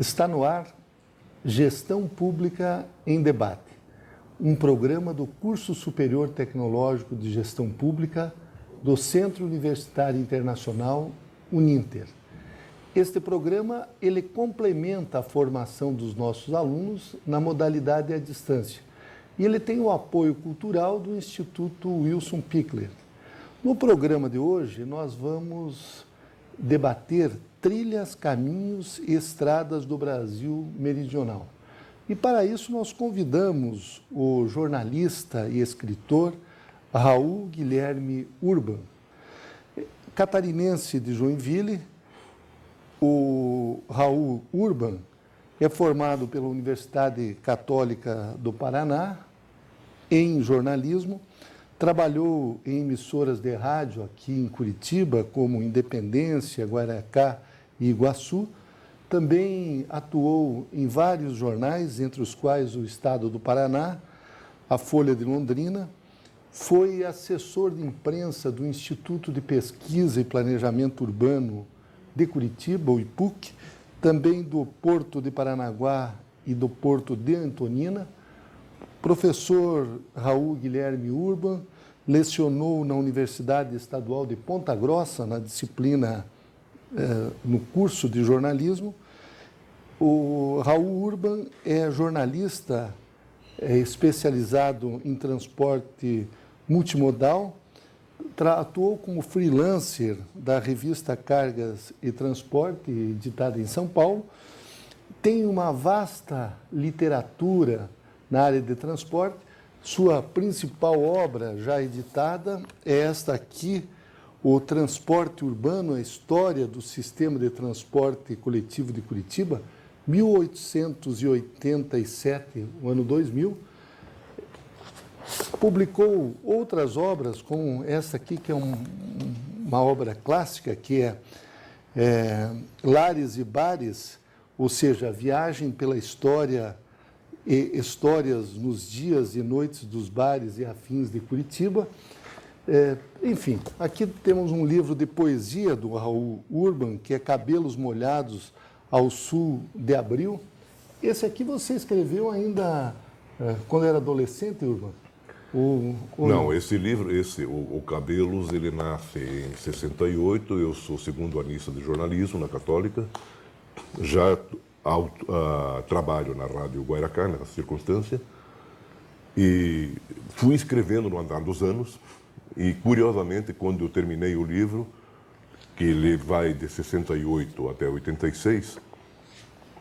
Está no ar Gestão Pública em Debate, um programa do Curso Superior Tecnológico de Gestão Pública do Centro Universitário Internacional Uninter. Este programa ele complementa a formação dos nossos alunos na modalidade à distância e ele tem o apoio cultural do Instituto Wilson Pickler. No programa de hoje, nós vamos debater trilhas, caminhos e estradas do Brasil meridional. E para isso nós convidamos o jornalista e escritor Raul Guilherme Urban. Catarinense de Joinville, o Raul Urban é formado pela Universidade Católica do Paraná em jornalismo, trabalhou em emissoras de rádio aqui em Curitiba, como Independência, Guaracá e Iguaçu. Também atuou em vários jornais, entre os quais o Estado do Paraná, a Folha de Londrina. Foi assessor de imprensa do Instituto de Pesquisa e Planejamento Urbano de Curitiba, o IPUC, também do Porto de Paranaguá e do Porto de Antonina. Professor Raul Guilherme Urban lecionou na Universidade Estadual de Ponta Grossa, na disciplina, no curso de jornalismo. O Raul Urban é jornalista especializado em transporte multimodal, atuou como freelancer da revista Cargas e Transporte, editada em São Paulo, tem uma vasta literatura na área de transporte. Sua principal obra já editada é esta aqui, O Transporte Urbano, a História do Sistema de Transporte Coletivo de Curitiba, 1887, o ano 2000. Publicou outras obras, como essa aqui, que é uma obra clássica, que é Lares e Bares, ou seja, viagem pela história e histórias nos dias e noites dos bares e afins de Curitiba. Enfim, aqui temos um livro de poesia do Raul Urban, que é Cabelos Molhados ao Sul de Abril. Esse aqui você escreveu ainda quando era adolescente, Urban? Não, esse livro, o Cabelos, ele nasce em 68, eu sou segundo anista de jornalismo na Católica, já trabalho na Rádio Guaracá, nessa circunstância, e fui escrevendo no andar dos anos, e curiosamente, quando eu terminei o livro, que ele vai de 68 até 86,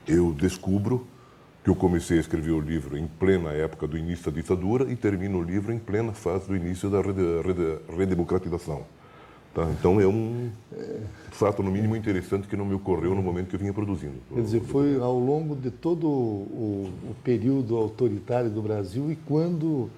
eu descubro que eu comecei a escrever o livro em plena época do início da ditadura e termino o livro em plena fase do início da redemocratização. Tá? Então é um fato, no mínimo, interessante que não me ocorreu no momento que eu vinha produzindo. Quer dizer, foi ao longo de todo o período autoritário do Brasil e quando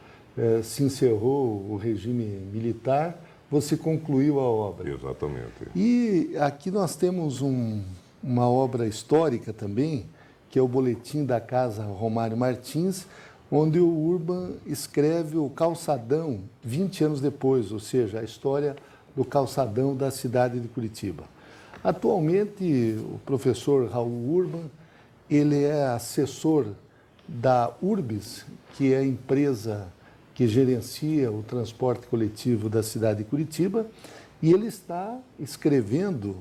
se encerrou o regime militar, você concluiu a obra. Exatamente. E aqui nós temos uma obra histórica também, que é o Boletim da Casa Romário Martins, onde o Urban escreve o calçadão 20 anos depois, ou seja, a história do calçadão da cidade de Curitiba. Atualmente, o professor Raul Urban, ele é assessor da Urbis, que é a empresa que gerencia o transporte coletivo da cidade de Curitiba, e ele está escrevendo,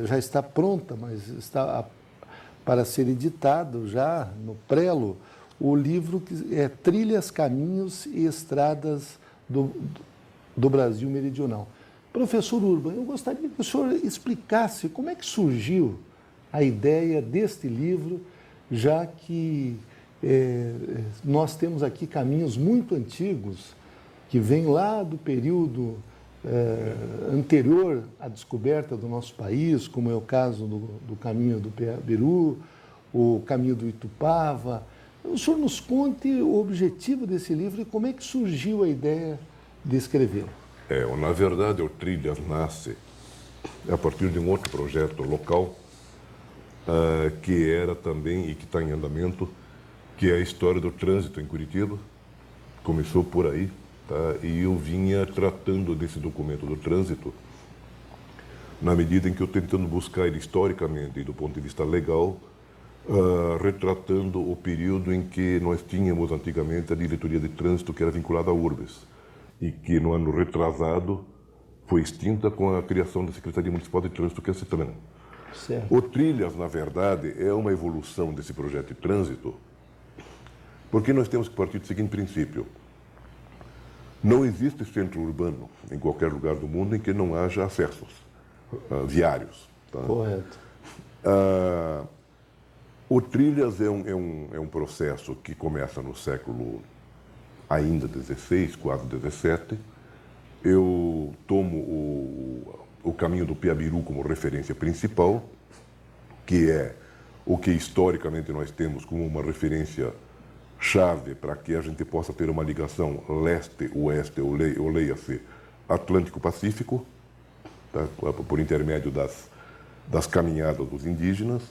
já está pronta, mas está para ser editado já no prelo, o livro que é Trilhas, Caminhos e Estradas do Brasil Meridional. Professor Urban, eu gostaria que o senhor explicasse como é que surgiu a ideia deste livro, já que nós temos aqui caminhos muito antigos, que vêm lá do período anterior à descoberta do nosso país, como é o caso do caminho do Peru, o caminho do Itupava. O senhor nos conte o objetivo desse livro e como é que surgiu a ideia de escrevê-lo. Na verdade, o Trilhas nasce a partir de um outro projeto local, que era também, e que está em andamento, que é a história do trânsito em Curitiba. Começou por aí, tá? E eu vinha tratando desse documento do trânsito na medida em que eu tentando buscar ele historicamente e do ponto de vista legal retratando o período em que nós tínhamos antigamente a diretoria de trânsito que era vinculada à URBS e que no ano retrasado foi extinta com a criação da Secretaria Municipal de Trânsito, que é a CETRAN. Certo. O Trilhas, na verdade, é uma evolução desse projeto de trânsito, porque nós temos que partir do seguinte princípio. Não existe centro urbano em qualquer lugar do mundo em que não haja acessos viários. Tá? Correto. O Trilhas é um processo que começa no século ainda XVI, quase XVII. Eu tomo o caminho do Piabiru como referência principal, que é o que historicamente nós temos como uma referência chave para que a gente possa ter uma ligação leste-oeste, ou leia-se Atlântico-Pacífico, tá? Por intermédio das caminhadas dos indígenas.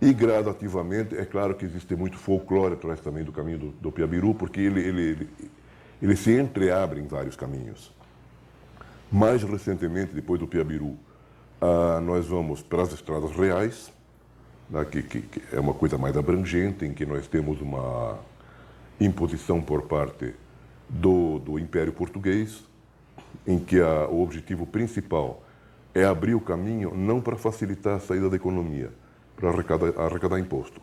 E gradativamente, é claro que existe muito folclore atrás também do caminho do Piabiru, porque ele se entreabre em vários caminhos. Mais recentemente, depois do Piabiru, nós vamos para as estradas reais, né, que é uma coisa mais abrangente, em que nós temos uma imposição por parte do Império Português, em que o objetivo principal é abrir o caminho não para facilitar a saída da economia, para arrecadar imposto.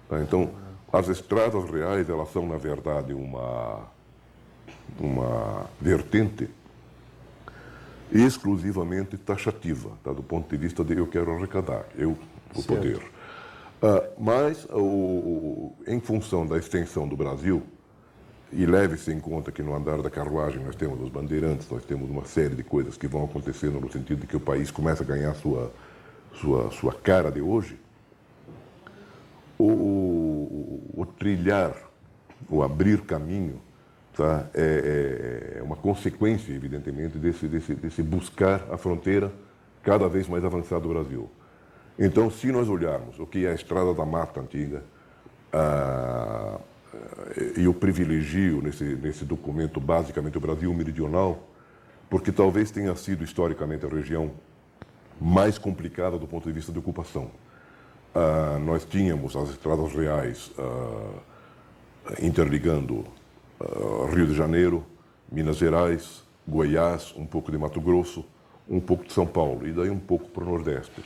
Tá? Então, as estradas reais, elas são, na verdade, uma vertente exclusivamente taxativa, tá? Do ponto de vista de eu quero arrecadar, o poder. Mas, em função da extensão do Brasil, e leve-se em conta que no andar da carruagem nós temos os bandeirantes, nós temos uma série de coisas que vão acontecendo no sentido de que o país começa a ganhar sua cara de hoje, o trilhar, o abrir caminho, tá? É uma consequência, evidentemente, desse buscar a fronteira cada vez mais avançada do Brasil. Então, se nós olharmos o que é a Estrada da Mata Antiga, e eu privilegio nesse documento basicamente o Brasil meridional, porque talvez tenha sido historicamente a região mais complicada do ponto de vista de ocupação. Nós tínhamos as estradas reais interligando Rio de Janeiro, Minas Gerais, Goiás, um pouco de Mato Grosso, um pouco de São Paulo, e daí um pouco para o Nordeste.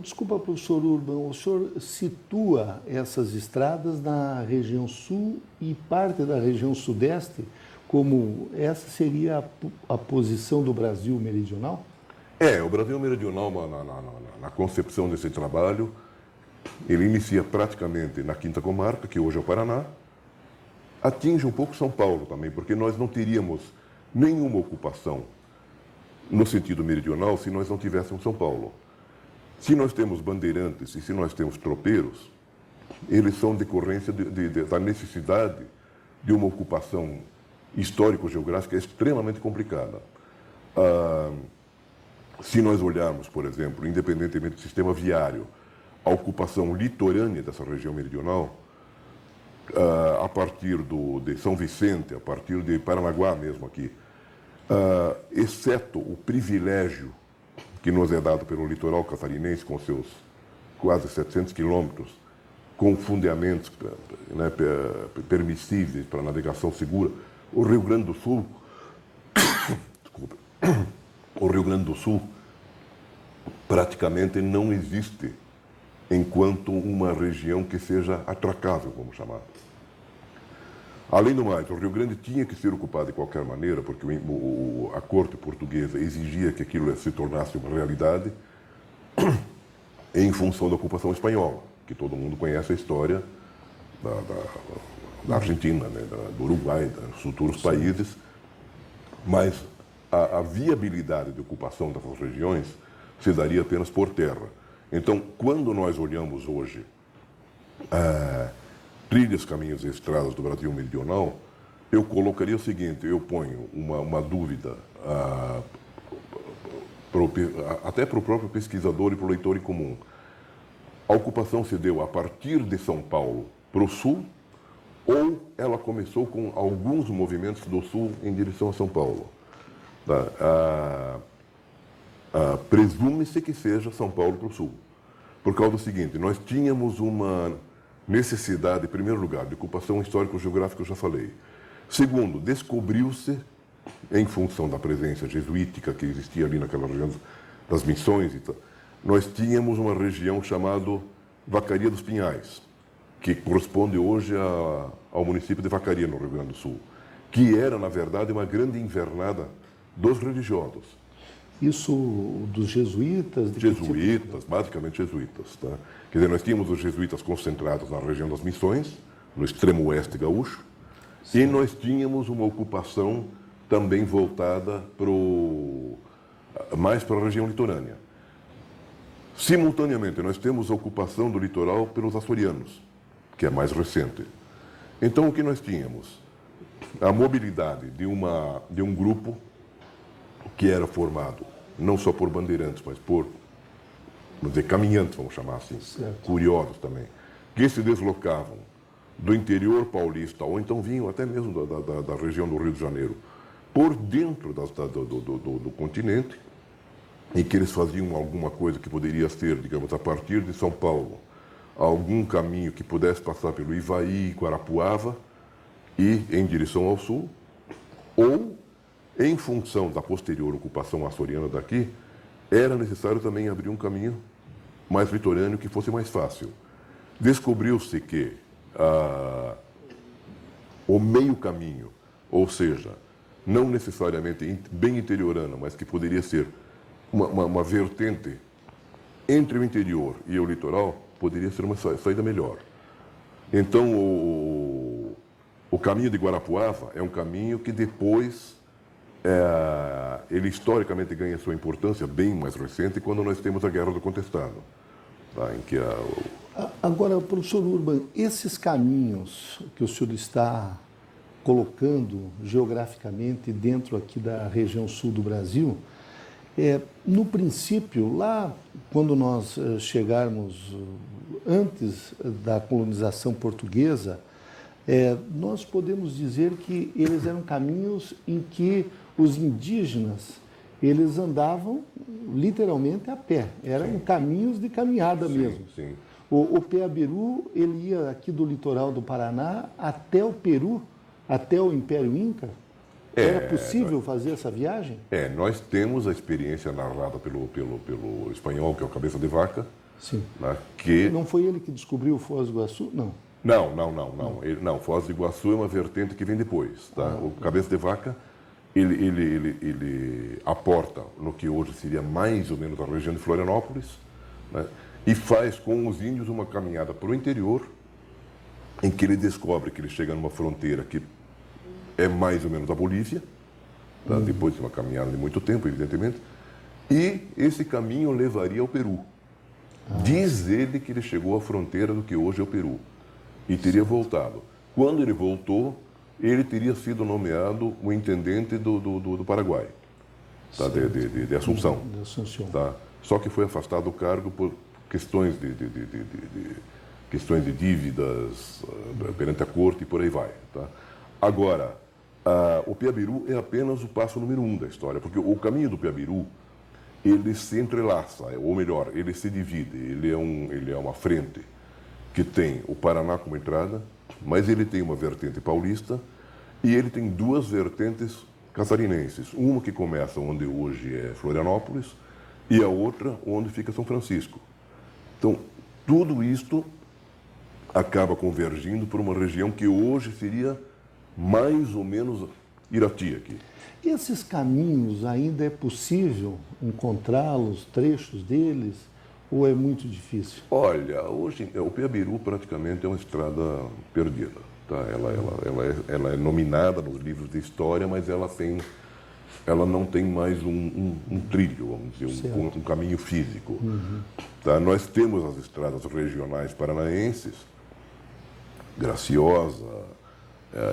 Desculpa, professor Urban, o senhor situa essas estradas na região sul e parte da região sudeste, como essa seria a posição do Brasil meridional? O Brasil meridional, na concepção desse trabalho, ele inicia praticamente na Quinta Comarca, que hoje é o Paraná, atinge um pouco São Paulo também, porque nós não teríamos nenhuma ocupação no sentido meridional se nós não tivéssemos São Paulo. Se nós temos bandeirantes e se nós temos tropeiros, eles são decorrência da necessidade de uma ocupação histórico-geográfica extremamente complicada. Se nós olharmos, por exemplo, independentemente do sistema viário, a ocupação litorânea dessa região meridional, a partir de São Vicente, a partir de Paranaguá mesmo aqui, exceto o privilégio que nos é dado pelo litoral catarinense, com seus quase 700 quilômetros, com fundeamentos, né, permissíveis para navegação segura, o Rio Grande do Sul, desculpa, o Rio Grande do Sul praticamente não existe enquanto uma região que seja atracável, vamos chamar. Além do mais, o Rio Grande tinha que ser ocupado de qualquer maneira, porque a corte portuguesa exigia que aquilo se tornasse uma realidade em função da ocupação espanhola, que todo mundo conhece a história da Argentina, né, do Uruguai, dos futuros países, mas a viabilidade de ocupação dessas regiões se daria apenas por terra. Então, quando nós olhamos hoje trilhas, caminhos e estradas do Brasil meridional, eu colocaria o seguinte: eu ponho uma dúvida até para o próprio pesquisador e para o leitor em comum. A ocupação se deu a partir de São Paulo para o sul, ou ela começou com alguns movimentos do sul em direção a São Paulo? Presume-se que seja São Paulo para o sul, por causa do seguinte: nós tínhamos necessidade, em primeiro lugar, de ocupação histórico-geográfica, eu já falei. Segundo, descobriu-se, em função da presença jesuítica que existia ali naquela região das missões, nós tínhamos uma região chamada Vacaria dos Pinhais, que corresponde hoje ao município de Vacaria, no Rio Grande do Sul, que era, na verdade, uma grande invernada dos religiosos. Isso dos jesuítas? Jesuítas, basicamente jesuítas. Tá? Quer dizer, nós tínhamos os jesuítas concentrados na região das Missões, no extremo oeste gaúcho, sim, e nós tínhamos uma ocupação também voltada mais para a região litorânea. Simultaneamente, nós temos a ocupação do litoral pelos açorianos, que é mais recente. Então, o que nós tínhamos? A mobilidade de um grupo que era formado não só por bandeirantes, mas por, vamos dizer, caminhantes, vamos chamar assim, certo, curiosos também, que se deslocavam do interior paulista, ou então vinham até mesmo da região do Rio de Janeiro, por dentro do continente, em que eles faziam alguma coisa que poderia ser, digamos, a partir de São Paulo, algum caminho que pudesse passar pelo Ivaí e Guarapuava e em direção ao sul, ou, em função da posterior ocupação açoriana daqui, era necessário também abrir um caminho mais litorâneo que fosse mais fácil. Descobriu-se que o meio caminho, ou seja, não necessariamente bem interiorano, mas que poderia ser uma vertente entre o interior e o litoral, poderia ser uma saída melhor. Então, o caminho de Guarapuava é um caminho que depois, ele historicamente ganha sua importância bem mais recente, quando nós temos a Guerra do Contestado. Tá, em que Agora, professor Urban, esses caminhos que o senhor está colocando geograficamente dentro aqui da região sul do Brasil, no princípio, lá quando nós chegarmos antes da colonização portuguesa, nós podemos dizer que eles eram caminhos em que os indígenas eles andavam literalmente a pé, eram sim, caminhos de caminhada sim, mesmo. Sim. O Peabiru, ele ia aqui do litoral do Paraná até o Peru, até o Império Inca. Era possível fazer essa viagem? Nós temos a experiência narrada pelo espanhol, que é o Cabeça de Vaca. Sim. Né, que... Não foi ele que descobriu o Foz do Iguaçu? Não. Não, Foz do Iguaçu é uma vertente que vem depois. Tá? O Cabeça de Vaca, ele aporta no que hoje seria mais ou menos a região de Florianópolis, né, e faz com os índios uma caminhada para o interior, em que ele descobre que ele chega numa fronteira que é mais ou menos a Bolívia, tá? Depois de uma caminhada de muito tempo, evidentemente, e esse caminho levaria ao Peru. Diz ele que ele chegou à fronteira do que hoje é o Peru e teria voltado. Quando ele voltou, ele teria sido nomeado o intendente do Paraguai, tá? de Assunção. Tá? Só que foi afastado do cargo por questões de dívidas perante a corte e por aí vai. Tá? Agora, o Peabiru é apenas o passo número 1 da história, porque o caminho do Peabiru, ele se entrelaça, ou melhor, ele se divide, ele é uma frente que tem o Paraná como entrada, mas ele tem uma vertente paulista e ele tem duas vertentes catarinenses, uma que começa onde hoje é Florianópolis e a outra onde fica São Francisco. Então, tudo isto acaba convergindo para uma região que hoje seria mais ou menos Irati aqui. Esses caminhos ainda é possível encontrá-los, trechos deles, ou é muito difícil? Olha, hoje o Peabiru praticamente é uma estrada perdida. Tá? Ela é nominada nos livros de história, mas ela não tem mais um trilho, vamos dizer, um caminho físico. Uhum. Tá? Nós temos as estradas regionais paranaenses, Graciosa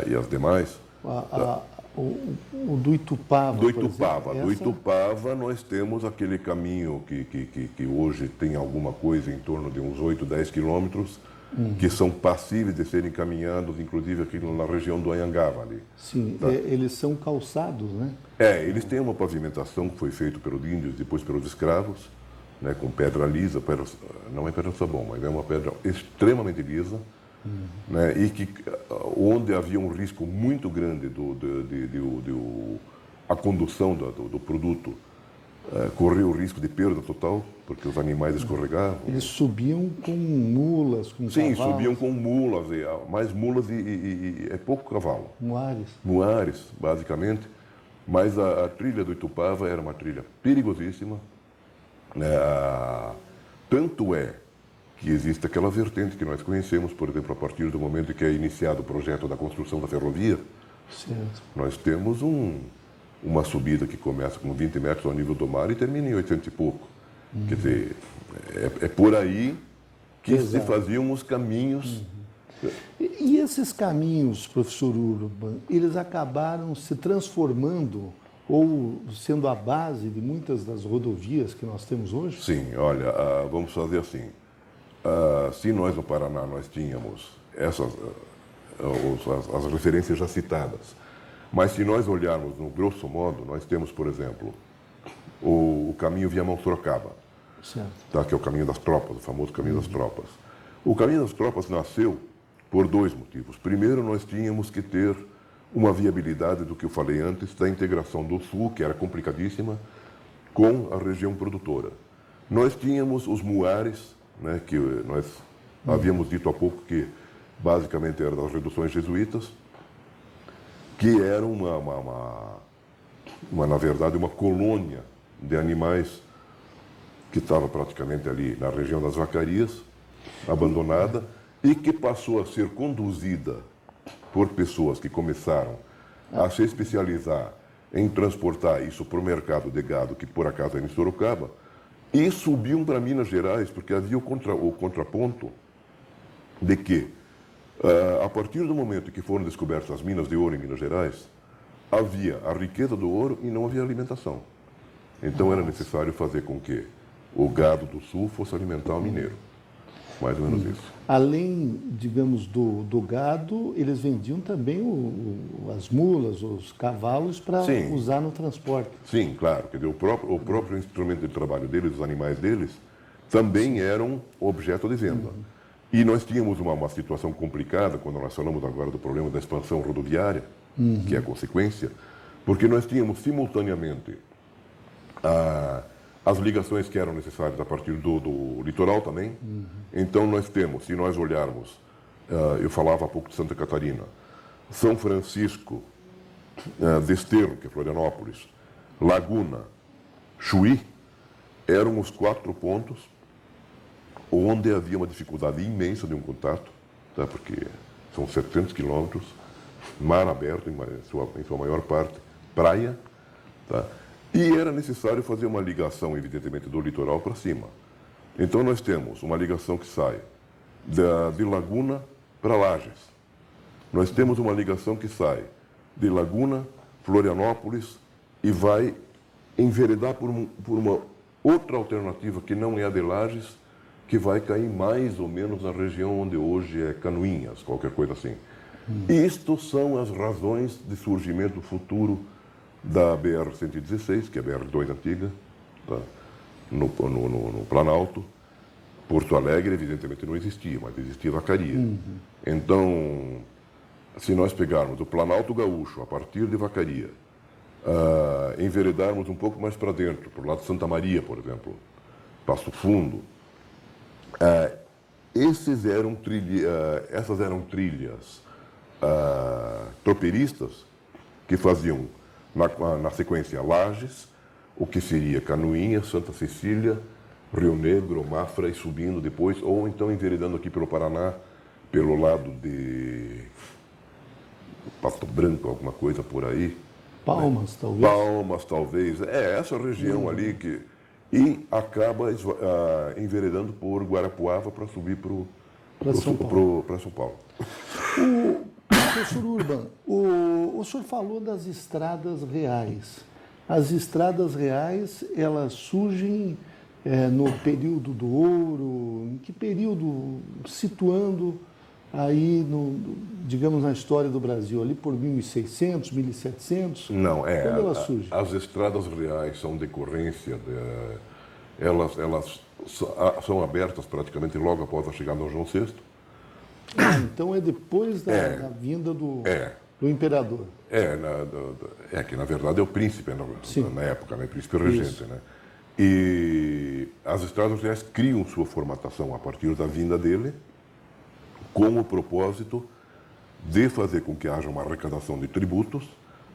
e as demais. O do Itupava, do Itupava nós temos aquele caminho que hoje tem alguma coisa em torno de uns 8, 10 quilômetros, que são passíveis de serem caminhados, inclusive aqui na região do Anhangaba ali. Sim, tá? Eles são calçados, né? Eles têm uma pavimentação que foi feita pelos índios, depois pelos escravos, né, com pedra lisa, não é pedra sabão, mas é uma pedra extremamente lisa, né, e que, onde havia um risco muito grande a condução do produto corria o risco de perda total, porque os animais escorregavam. Eles subiam com mulas, com Sim, cavalos. subiam com mulas, mais mulas e é pouco cavalo. Muares. Muares, basicamente. Mas a trilha do Itupava era uma trilha perigosíssima. Tanto é que existe aquela vertente que nós conhecemos, por exemplo, a partir do momento em que é iniciado o projeto da construção da ferrovia, Certo. nós temos uma subida que começa com 20 metros ao nível do mar e termina em 800 e pouco. Quer dizer, é por aí que se faziam os caminhos. E esses caminhos, professor Urban, eles acabaram se transformando ou sendo a base de muitas das rodovias que nós temos hoje? Sim, olha, vamos fazer assim. Se nós no Paraná nós tínhamos as referências já citadas, mas se nós olharmos no grosso modo, nós temos, por exemplo, o caminho Viamão-Sorocaba, tá, que é o caminho das tropas, o famoso caminho das tropas. O caminho das tropas nasceu por dois motivos. Primeiro, nós tínhamos que ter uma viabilidade do que eu falei antes, da integração do Sul, que era complicadíssima, com a região produtora. Nós tínhamos os muares, né, que nós havíamos dito há pouco que basicamente eram das reduções jesuítas, que eram na verdade, uma colônia de animais que estava praticamente ali na região das vacarias, abandonada, e que passou a ser conduzida por pessoas que começaram a se especializar em transportar isso para o mercado de gado, que por acaso era em Sorocaba, e subiam para Minas Gerais, porque havia o contraponto de que, a partir do momento que foram descobertas as minas de ouro em Minas Gerais, havia a riqueza do ouro e não havia alimentação. Então era necessário fazer com que o gado do sul fosse alimentar o mineiro. Mais ou menos isso. Além, digamos, do gado, eles vendiam também as mulas, os cavalos para usar no transporte. Sim, claro. Quer dizer, o próprio instrumento de trabalho deles, os animais deles, também eram objeto de venda. E nós tínhamos uma situação complicada, quando nós falamos agora do problema da expansão rodoviária, que é a consequência, porque nós tínhamos simultaneamente as ligações que eram necessárias a partir do litoral também. Então nós temos, se nós olharmos, eu falava há pouco de Santa Catarina, São Francisco, Desterro, que é Florianópolis, Laguna, Chuí, eram os 4 pontos onde havia uma dificuldade imensa de um contato, tá? Porque são 700 quilômetros, mar aberto em sua maior parte, praia, tá? E era necessário fazer uma ligação, evidentemente, do litoral para cima. Então nós temos uma ligação que sai de Laguna para Lages. Nós temos uma ligação que sai de Laguna, Florianópolis e vai enveredar por uma outra alternativa que não é a de Lages, que vai cair mais ou menos na região onde hoje é Canoinhas, qualquer coisa assim. Isto são as razões de surgimento futuro da BR-116, que é a BR-2 antiga, tá? no Planalto. Porto Alegre, evidentemente, não existia, mas existia Vacaria. Então, se nós pegarmos o Planalto Gaúcho, a partir de Vacaria, enveredarmos um pouco mais para dentro, para o lado de Santa Maria, por exemplo, Passo Fundo, essas eram trilhas tropeiristas que faziam, na sequência, Lages, o que seria Canoinhas, Santa Cecília, Rio Negro, Mafra e subindo depois, ou então enveredando aqui pelo Paraná, pelo lado de Pato Branco, alguma coisa por aí. Palmas, talvez. Palmas, talvez. Essa região ali que... E acaba enveredando por Guarapuava para subir para São Paulo. Professor Urban, o senhor falou das estradas reais. As estradas reais, elas surgem no período do ouro, em que período, situando aí, digamos, na história do Brasil, ali por 1600, 1700? Não, quando elas surgem? As estradas reais são decorrência, elas são abertas praticamente logo após a chegada do João VI, Então é depois da vinda do imperador. Que na verdade é o príncipe na época, né? Príncipe regente, né? E as estradas reais criam sua formatação a partir da vinda dele, com o propósito de fazer com que haja uma arrecadação de tributos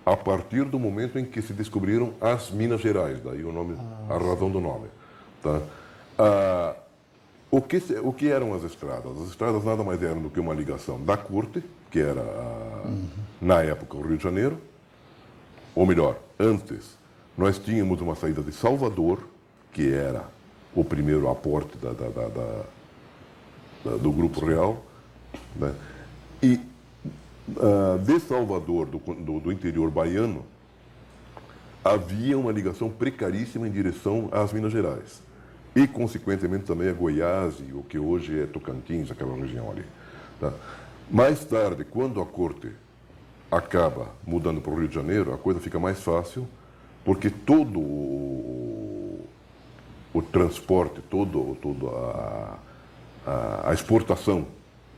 a partir do momento em que se descobriram as Minas Gerais, daí o nome, a razão do nome. Tá? O que eram as estradas? As estradas nada mais eram do que uma ligação da corte, que era, na época, o Rio de Janeiro, ou melhor, antes, nós tínhamos uma saída de Salvador, que era o primeiro aporte do Grupo Real, né? E de Salvador, do interior baiano, havia uma ligação precaríssima em direção às Minas Gerais. E, consequentemente, também a Goiás, e o que hoje é Tocantins, aquela região ali. Tá? Mais tarde, quando a corte acaba mudando para o Rio de Janeiro, a coisa fica mais fácil, porque todo o transporte, toda a exportação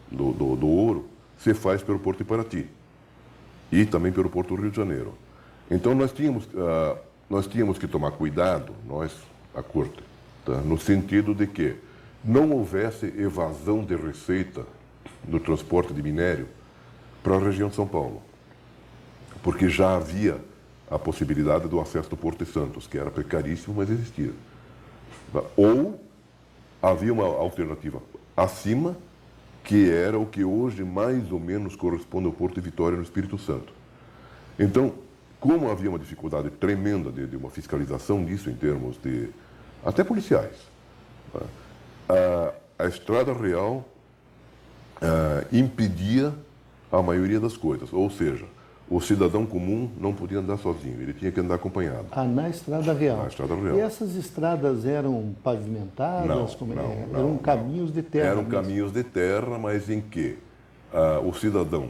do ouro se faz pelo Porto de Paraty e também pelo Porto do Rio de Janeiro. Então, nós tínhamos que tomar cuidado, a corte, tá? No sentido de que não houvesse evasão de receita do transporte de minério para a região de São Paulo, porque já havia a possibilidade do acesso do Porto de Santos, que era precaríssimo, mas existia. Ou havia uma alternativa acima, que era o que hoje mais ou menos corresponde ao Porto de Vitória, no Espírito Santo. Então, como havia uma dificuldade tremenda de uma fiscalização disso em termos de até policiais, a Estrada Real impedia a maioria das coisas, ou seja, o cidadão comum não podia andar sozinho, ele tinha que andar acompanhado. Na Estrada Real. Na Estrada Real. E essas estradas eram pavimentadas? Eram caminhos de terra? Eram caminhos de terra, mas em que o cidadão,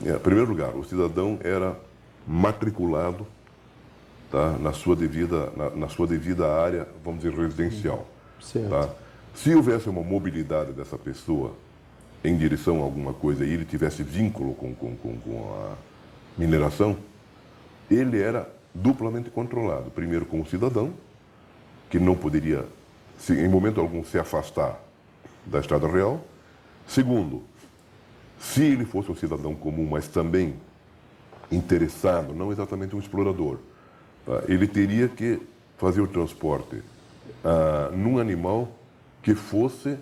em primeiro lugar, o cidadão era matriculado, tá, na sua devida área, vamos dizer, residencial. Certo. Tá? Se houvesse uma mobilidade dessa pessoa em direção a alguma coisa e ele tivesse vínculo com a mineração, ele era duplamente controlado. Primeiro, como cidadão, que não poderia, em momento algum, se afastar da Estrada Real. Segundo, se ele fosse um cidadão comum, mas também interessado, não exatamente um explorador, tá, ele teria que fazer o transporte num animal que fosse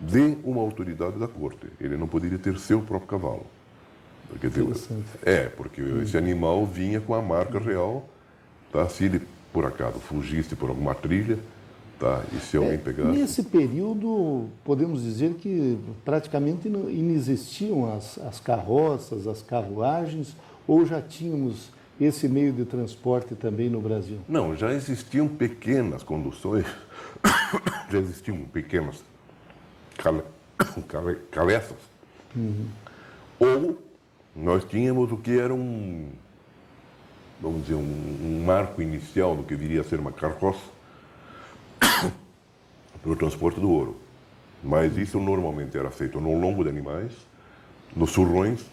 de uma autoridade da corte. Ele não poderia ter seu próprio cavalo. Porque esse animal vinha com a marca real, tá? Se ele, por acaso, fugisse por alguma trilha, tá? E se alguém pegasse... Nesse período, podemos dizer que praticamente não existiam as carroças, as carruagens, ou já tínhamos esse meio de transporte também no Brasil? Não, já existiam pequenas conduções, já existiam pequenas caleças. Ou nós tínhamos o que era vamos dizer, um marco inicial do que viria a ser uma carroça para o transporte do ouro. Mas isso normalmente era feito no lombo de animais, nos surrões.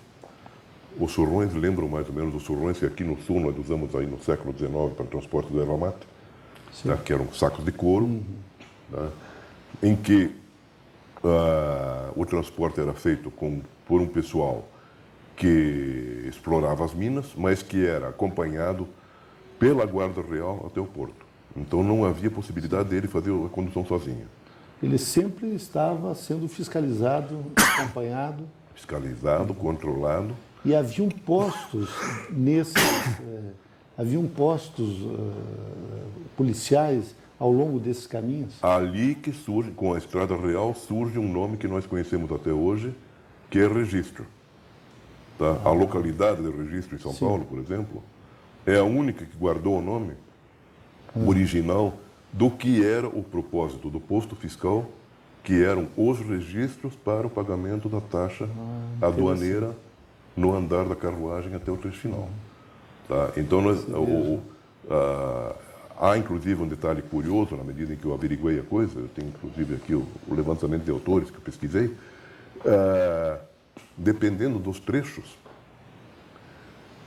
Os surrões lembram mais ou menos os surrões que aqui no sul nós usamos aí no século XIX para o transporte do erva mate, tá? Que eram sacos de couro, tá? Em que o transporte era feito por um pessoal que explorava as minas, mas que era acompanhado pela Guarda Real até o porto. Então não havia possibilidade dele fazer a condução sozinho. Ele sempre estava sendo fiscalizado, acompanhado. Fiscalizado, controlado. E haviam postos policiais ao longo desses caminhos? Ali que surge, com a Estrada Real, surge um nome que nós conhecemos até hoje, que é registro. Tá? A localidade de Registro em São Paulo, por exemplo, é a única que guardou o nome original do que era o propósito do posto fiscal, que eram os registros para o pagamento da taxa aduaneira no andar da carruagem até o trecho final. Tá? Então, há inclusive um detalhe curioso, na medida em que eu averiguei a coisa, eu tenho inclusive aqui o levantamento de autores que eu pesquisei, dependendo dos trechos,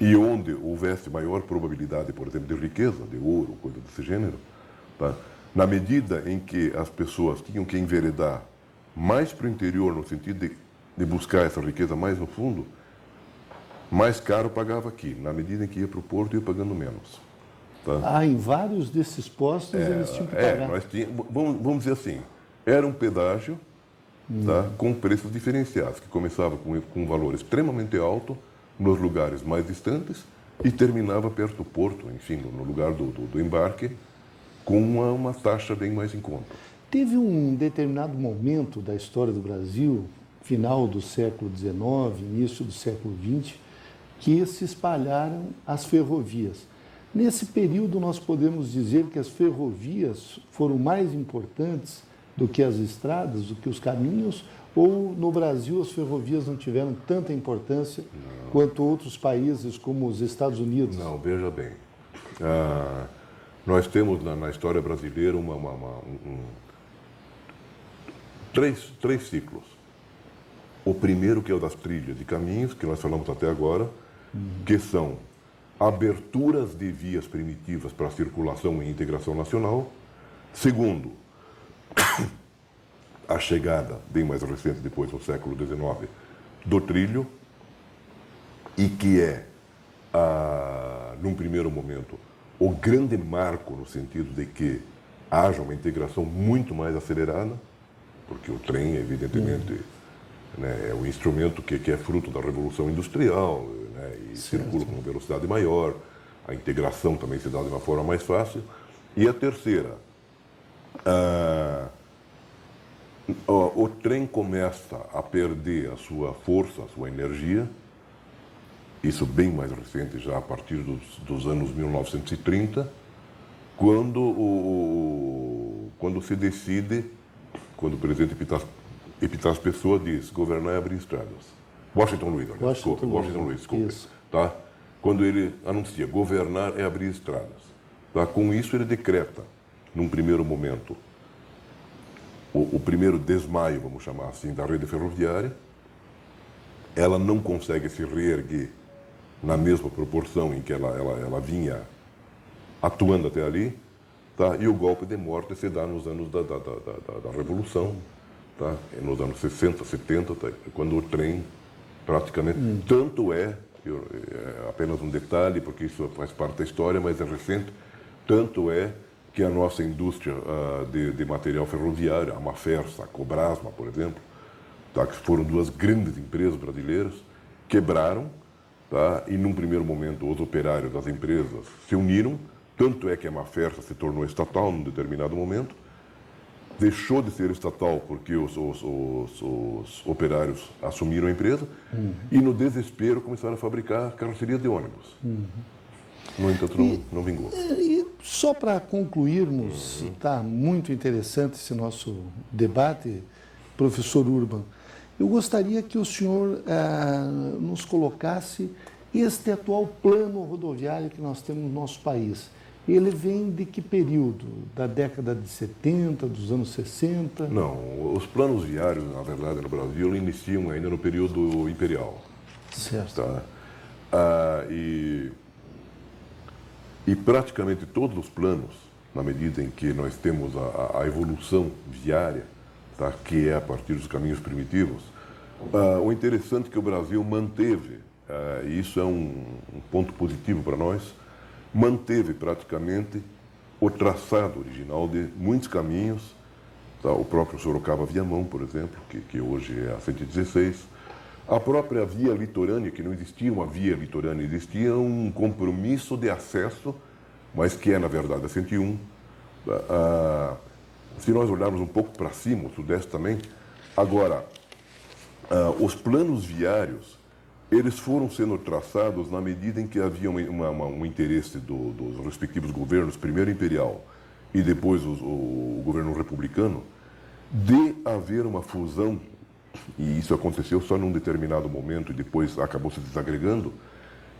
e onde houvesse maior probabilidade, por exemplo, de riqueza, de ouro, coisa desse gênero, tá? Na medida em que as pessoas tinham que enveredar mais para o interior, no sentido de buscar essa riqueza mais no fundo, mais caro pagava aqui. Na medida em que ia para o porto, ia pagando menos. Tá? Em vários desses postos eles tinham que pagar. Nós tínhamos, vamos dizer assim, era um pedágio, tá, com preços diferenciados, que começava com um valor extremamente alto nos lugares mais distantes e terminava perto do porto, enfim, no lugar do embarque, com uma taxa bem mais em conta. Teve um determinado momento da história do Brasil, final do século XIX, início do século XX, que se espalharam as ferrovias. Nesse período, nós podemos dizer que as ferrovias foram mais importantes do que as estradas, do que os caminhos, ou no Brasil as ferrovias não tiveram tanta importância quanto outros países como os Estados Unidos? Não, veja bem. Nós temos na história brasileira três ciclos. O primeiro, que é o das trilhas de caminhos, que nós falamos até agora, que são aberturas de vias primitivas para a circulação e integração nacional. Segundo, a chegada, bem mais recente, depois do século XIX, do trilho, e que é, num primeiro momento, o grande marco no sentido de que haja uma integração muito mais acelerada, porque o trem, evidentemente, né, é um instrumento que é fruto da Revolução Industrial, né, e circula com uma velocidade maior, a integração também se dá de uma forma mais fácil. E a terceira, o trem começa a perder a sua força, a sua energia, isso bem mais recente, já a partir dos anos 1930, quando se decide, quando o presidente Epitácio Pessoa diz, governar é abrir estradas. Washington Luiz, desculpe. Tá? Quando ele anuncia, governar é abrir estradas. Tá? Com isso ele decreta, num primeiro momento, o primeiro desmaio, vamos chamar assim, da rede ferroviária. Ela não consegue se reerguer na mesma proporção em que ela vinha atuando até ali, tá? E o golpe de morte se dá nos anos da Revolução, tá? Nos anos 60, 70, tá? Quando o trem praticamente... Tanto é apenas um detalhe, porque isso faz parte da história, mas é recente, tanto é que a nossa indústria de material ferroviário, a Mafersa, a Cobrasma, por exemplo, tá? Que foram duas grandes empresas brasileiras, quebraram, tá? E num primeiro momento os operários das empresas se uniram, tanto é que a Mafersa se tornou estatal num determinado momento, deixou de ser estatal porque os operários assumiram a empresa e no desespero começaram a fabricar carroceria de ônibus. No entanto, não vingou. E só para concluirmos, está muito interessante esse nosso debate, professor Urban, eu gostaria que o senhor nos colocasse este atual plano rodoviário que nós temos no nosso país. Ele vem de que período? Da década de 70, dos anos 60? Não, os planos viários, na verdade, no Brasil, iniciam ainda no período imperial. Certo. Tá? E praticamente todos os planos, na medida em que nós temos a evolução viária, tá? Que é a partir dos caminhos primitivos, o interessante é que o Brasil manteve, e isso é um ponto positivo para nós, manteve praticamente o traçado original de muitos caminhos, tá? O próprio Sorocaba-Viamão, por exemplo, que hoje é a 116, a própria via litorânea, que não existia uma via litorânea, existia um compromisso de acesso, mas que é, na verdade, a 101. Se nós olharmos um pouco para cima, o Sudeste também, agora, os planos viários, eles foram sendo traçados na medida em que havia um interesse dos respectivos governos, primeiro imperial e depois o governo republicano, de haver uma fusão, e isso aconteceu só num determinado momento e depois acabou se desagregando,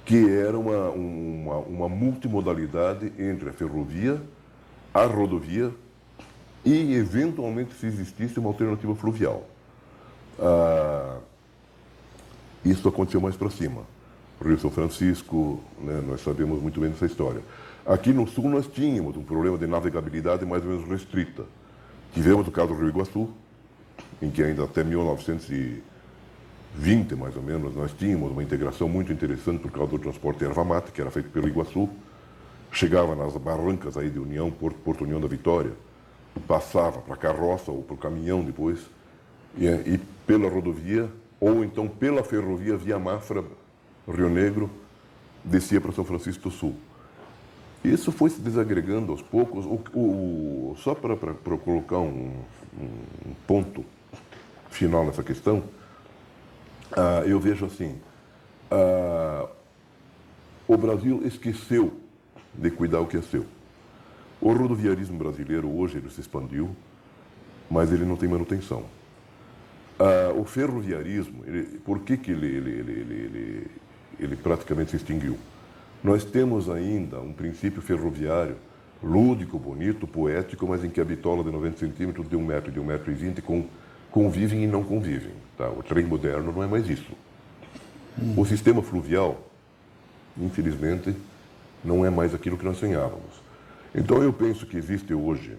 que era uma multimodalidade entre a ferrovia, a rodovia e, eventualmente, se existisse uma alternativa fluvial. Isso aconteceu mais para cima. Rio São Francisco, né, nós sabemos muito bem dessa história. Aqui no sul nós tínhamos um problema de navegabilidade mais ou menos restrita. Tivemos o caso do Rio Iguaçu, em que ainda até 1920, mais ou menos, nós tínhamos uma integração muito interessante por causa do transporte de erva mate, que era feito pelo Iguaçu. Chegava nas barrancas aí de União, Porto União da Vitória, passava para a carroça ou para o caminhão depois, e pela rodovia, ou então pela ferrovia via Mafra, Rio Negro, descia para São Francisco do Sul. Isso foi se desagregando aos poucos. Só para colocar um ponto final nessa questão, eu vejo assim, o Brasil esqueceu de cuidar o que é seu. O rodoviarismo brasileiro hoje ele se expandiu, mas ele não tem manutenção. O ferroviarismo, por que ele praticamente se extinguiu? Nós temos ainda um princípio ferroviário lúdico, bonito, poético, mas em que a bitola de 90 centímetros, de 1 metro e de 1,20 m convivem e não convivem. Tá? O trem moderno não é mais isso. O sistema fluvial, infelizmente, não é mais aquilo que nós sonhávamos. Então eu penso que existe hoje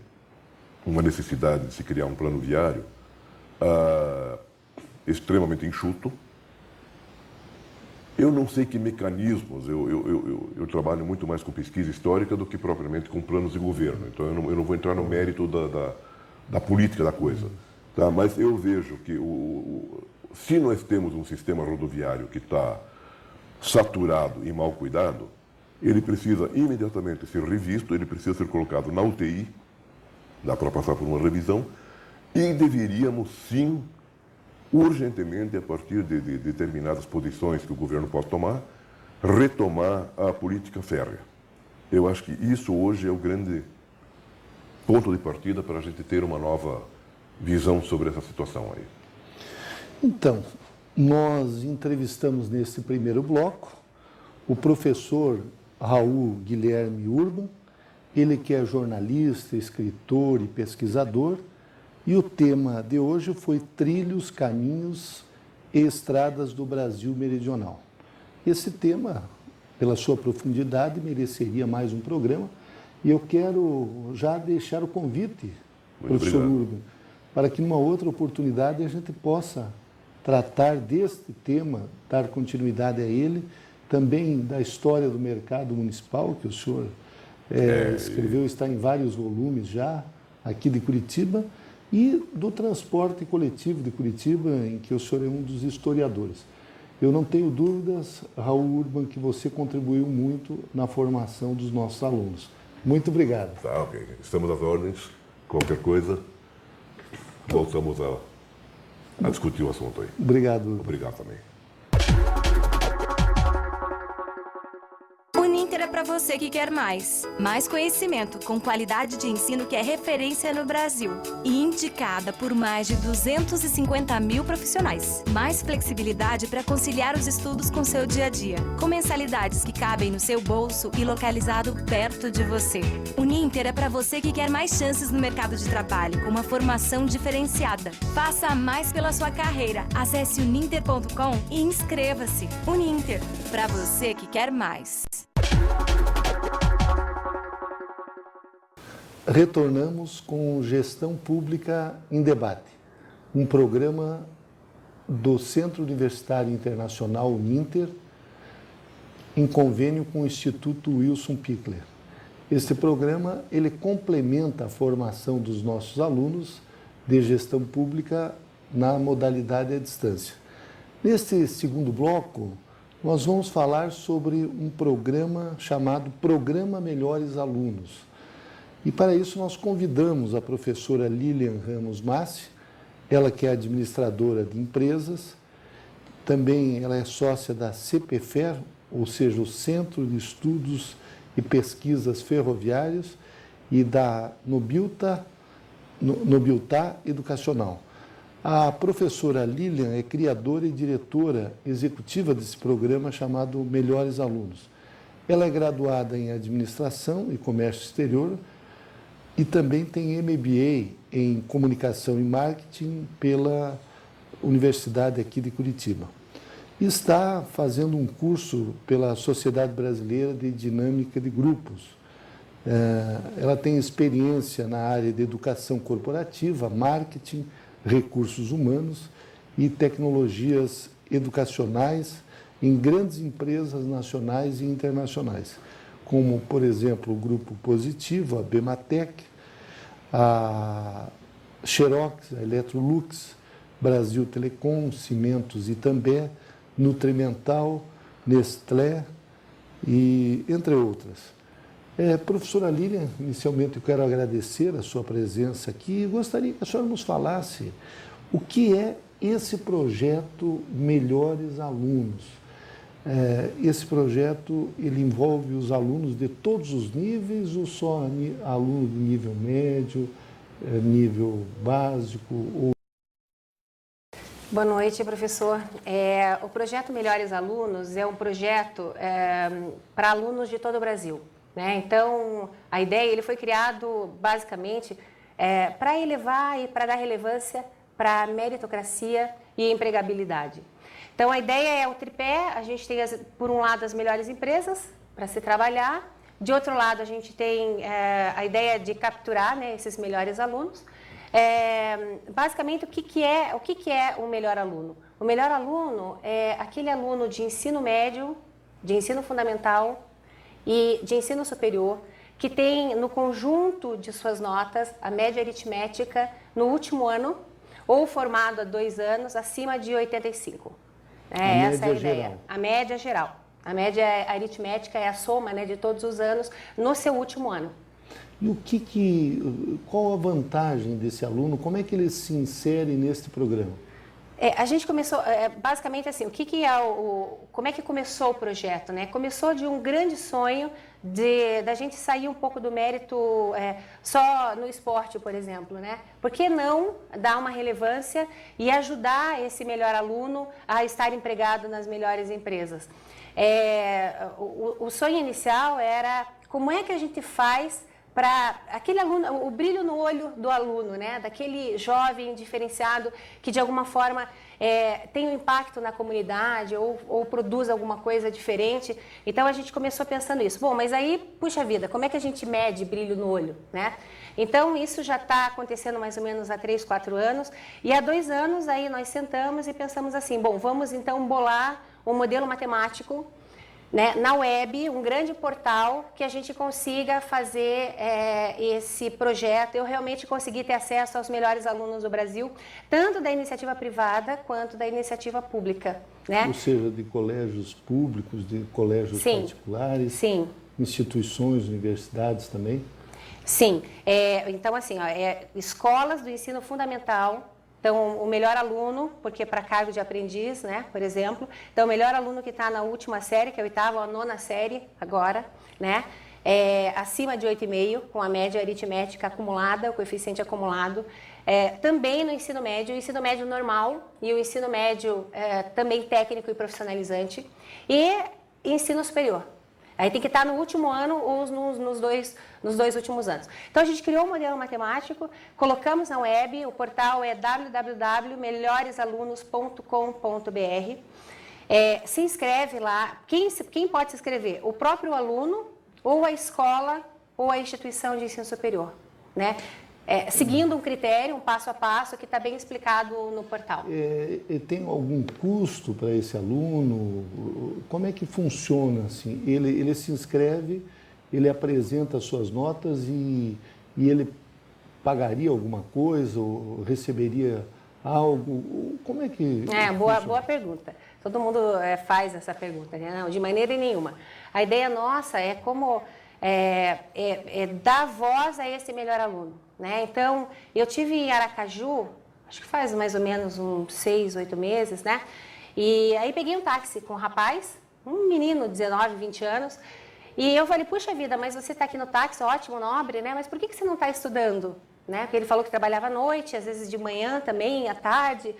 uma necessidade de se criar um plano viário extremamente enxuto. Eu não sei que mecanismos, eu trabalho muito mais com pesquisa histórica do que propriamente com planos de governo, então eu não vou entrar no mérito da política da coisa. Tá? Mas eu vejo que se nós temos um sistema rodoviário que está saturado e mal cuidado, ele precisa imediatamente ser revisto, ele precisa ser colocado na UTI, dá para passar por uma revisão, e deveríamos sim, urgentemente, a partir de determinadas posições que o governo pode tomar, retomar a política férrea. Eu acho que isso hoje é o grande ponto de partida para a gente ter uma nova visão sobre essa situação aí. Então, nós entrevistamos nesse primeiro bloco o professor Raul Guilherme Urban, ele que é jornalista, escritor e pesquisador, e o tema de hoje foi Trilhos, Caminhos e Estradas do Brasil Meridional. Esse tema, pela sua profundidade, mereceria mais um programa, e eu quero já deixar o convite, professor Urban, para que numa outra oportunidade a gente possa tratar deste tema, dar continuidade a ele, também da história do mercado municipal, que o senhor escreveu, está em vários volumes já, aqui de Curitiba, e do transporte coletivo de Curitiba, em que o senhor é um dos historiadores. Eu não tenho dúvidas, Raul Urban, que você contribuiu muito na formação dos nossos alunos. Muito obrigado. Tá, ok. Estamos às ordens. Qualquer coisa, voltamos a discutir o assunto aí. Obrigado, Urban. Obrigado também. Uninter é para você que quer mais. Mais conhecimento com qualidade de ensino que é referência no Brasil. E indicada por mais de 250 mil profissionais. Mais flexibilidade para conciliar os estudos com seu dia a dia. Com mensalidades que cabem no seu bolso e localizado perto de você. Uninter é para você que quer mais chances no mercado de trabalho, com uma formação diferenciada. Faça mais pela sua carreira. Acesse uninter.com e inscreva-se. Uninter, para você que quer mais. Retornamos com Gestão Pública em Debate, um programa do Centro Universitário Internacional Uninter, em convênio com o Instituto Wilson Pickler. Este programa ele complementa a formação dos nossos alunos de gestão pública na modalidade à distância. Neste segundo bloco, nós vamos falar sobre um programa chamado Programa Melhores Alunos. E para isso nós convidamos a professora Lilian Ramos Massi, ela que é administradora de empresas, também ela é sócia da CPFER, ou seja, o Centro de Estudos e Pesquisas Ferroviários, e da Nobilta Educacional. A professora Lilian é criadora e diretora executiva desse programa chamado Melhores Alunos. Ela é graduada em Administração e Comércio Exterior e também tem MBA em Comunicação e Marketing pela universidade aqui de Curitiba. E está fazendo um curso pela Sociedade Brasileira de Dinâmica de Grupos. Ela tem experiência na área de educação corporativa, marketing, recursos humanos e tecnologias educacionais em grandes empresas nacionais e internacionais, como, por exemplo, o Grupo Positivo, a Bematec, a Xerox, a Electrolux, Brasil Telecom, Cimentos Itambé, Nutrimental, Nestlé e entre outras. Professora Lilian, inicialmente eu quero agradecer a sua presença aqui e gostaria que a senhora nos falasse o que é esse projeto Melhores Alunos. Esse projeto, ele envolve os alunos de todos os níveis ou só aluno de nível médio, nível básico? Boa noite, professor. O projeto Melhores Alunos é um projeto para alunos de todo o Brasil, né? Então, a ideia, ele foi criado basicamente para elevar e para dar relevância para a meritocracia e empregabilidade. Então, a ideia é o tripé, a gente tem, por um lado, as melhores empresas para se trabalhar, de outro lado, a gente tem a ideia de capturar, né, esses melhores alunos. Basicamente, o que é um melhor aluno? O melhor aluno é aquele aluno de ensino médio, de ensino fundamental e de ensino superior, que tem no conjunto de suas notas a média aritmética no último ano ou formado há 2 anos acima de 85. Essa é a ideia. Geral. A média geral. A média aritmética é a soma, né, de todos os anos no seu último ano. E qual a vantagem desse aluno? Como é que ele se insere neste programa? A gente começou, basicamente assim, como é que começou o projeto, né? Começou de um grande sonho da gente sair um pouco do mérito só no esporte, por exemplo, né? Por que não dar uma relevância e ajudar esse melhor aluno a estar empregado nas melhores empresas? O sonho inicial era como é que a gente faz para aquele aluno, o brilho no olho do aluno, né? Daquele jovem diferenciado que de alguma forma tem um impacto na comunidade ou produz alguma coisa diferente. Então a gente começou pensando isso. Bom, mas aí, puxa vida, como é que a gente mede brilho no olho, né? Então isso já está acontecendo mais ou menos há 3, 4 anos e há 2 anos aí nós sentamos e pensamos assim, bom, vamos então bolar um modelo matemático, né, na web, um grande portal que a gente consiga fazer esse projeto. Eu realmente consegui ter acesso aos melhores alunos do Brasil, tanto da iniciativa privada quanto da iniciativa pública, né? Ou seja, de colégios públicos, de colégios particulares, sim. Instituições, universidades também? Sim, então assim, escolas do ensino fundamental. Então, o melhor aluno, porque para cargo de aprendiz, né, por exemplo. Então, o melhor aluno que está na última série, que é a 8ª ou a 9ª série agora, né, acima de 8,5, com a média aritmética acumulada, o coeficiente acumulado. Também no ensino médio, o ensino médio normal e o ensino médio também técnico e profissionalizante. E ensino superior. Aí tem que estar no último ano ou nos dois últimos anos. Então, a gente criou um modelo matemático, colocamos na web, o portal é www.melhoresalunos.com.br. Se inscreve lá. Quem pode se inscrever? O próprio aluno, ou a escola, ou a instituição de ensino superior, né? Seguindo um critério, um passo a passo, que está bem explicado no portal. Tem algum custo para esse aluno? Como é que funciona? Assim? Ele se inscreve, ele apresenta as suas notas e ele pagaria alguma coisa ou receberia algo? Como é que boa pergunta. Todo mundo faz essa pergunta, né? Não, de maneira nenhuma. A ideia nossa é como dar voz a esse melhor aluno, né? Então, eu tive em Aracaju, acho que faz mais ou menos uns 6, 8 meses, né? E aí peguei um táxi com um rapaz, um menino de 19, 20 anos, e eu falei, puxa vida, mas você está aqui no táxi, ótimo, nobre, né? Mas por que você não está estudando? Né? Porque ele falou que trabalhava à noite, às vezes de manhã também, à tarde.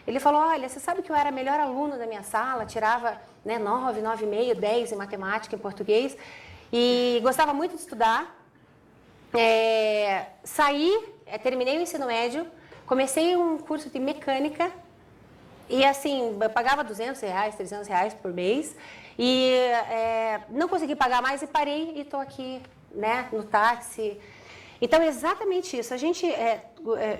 Ele falou, olha, você sabe que eu era melhor aluno da minha sala, tirava 9, 9,5, 10 em matemática, em português, e gostava muito de estudar. Saí, terminei o ensino médio, comecei um curso de mecânica E assim, eu pagava R$200, R$300 por mês e não consegui pagar mais e parei e estou aqui, né, no táxi. Então, é exatamente isso. A gente,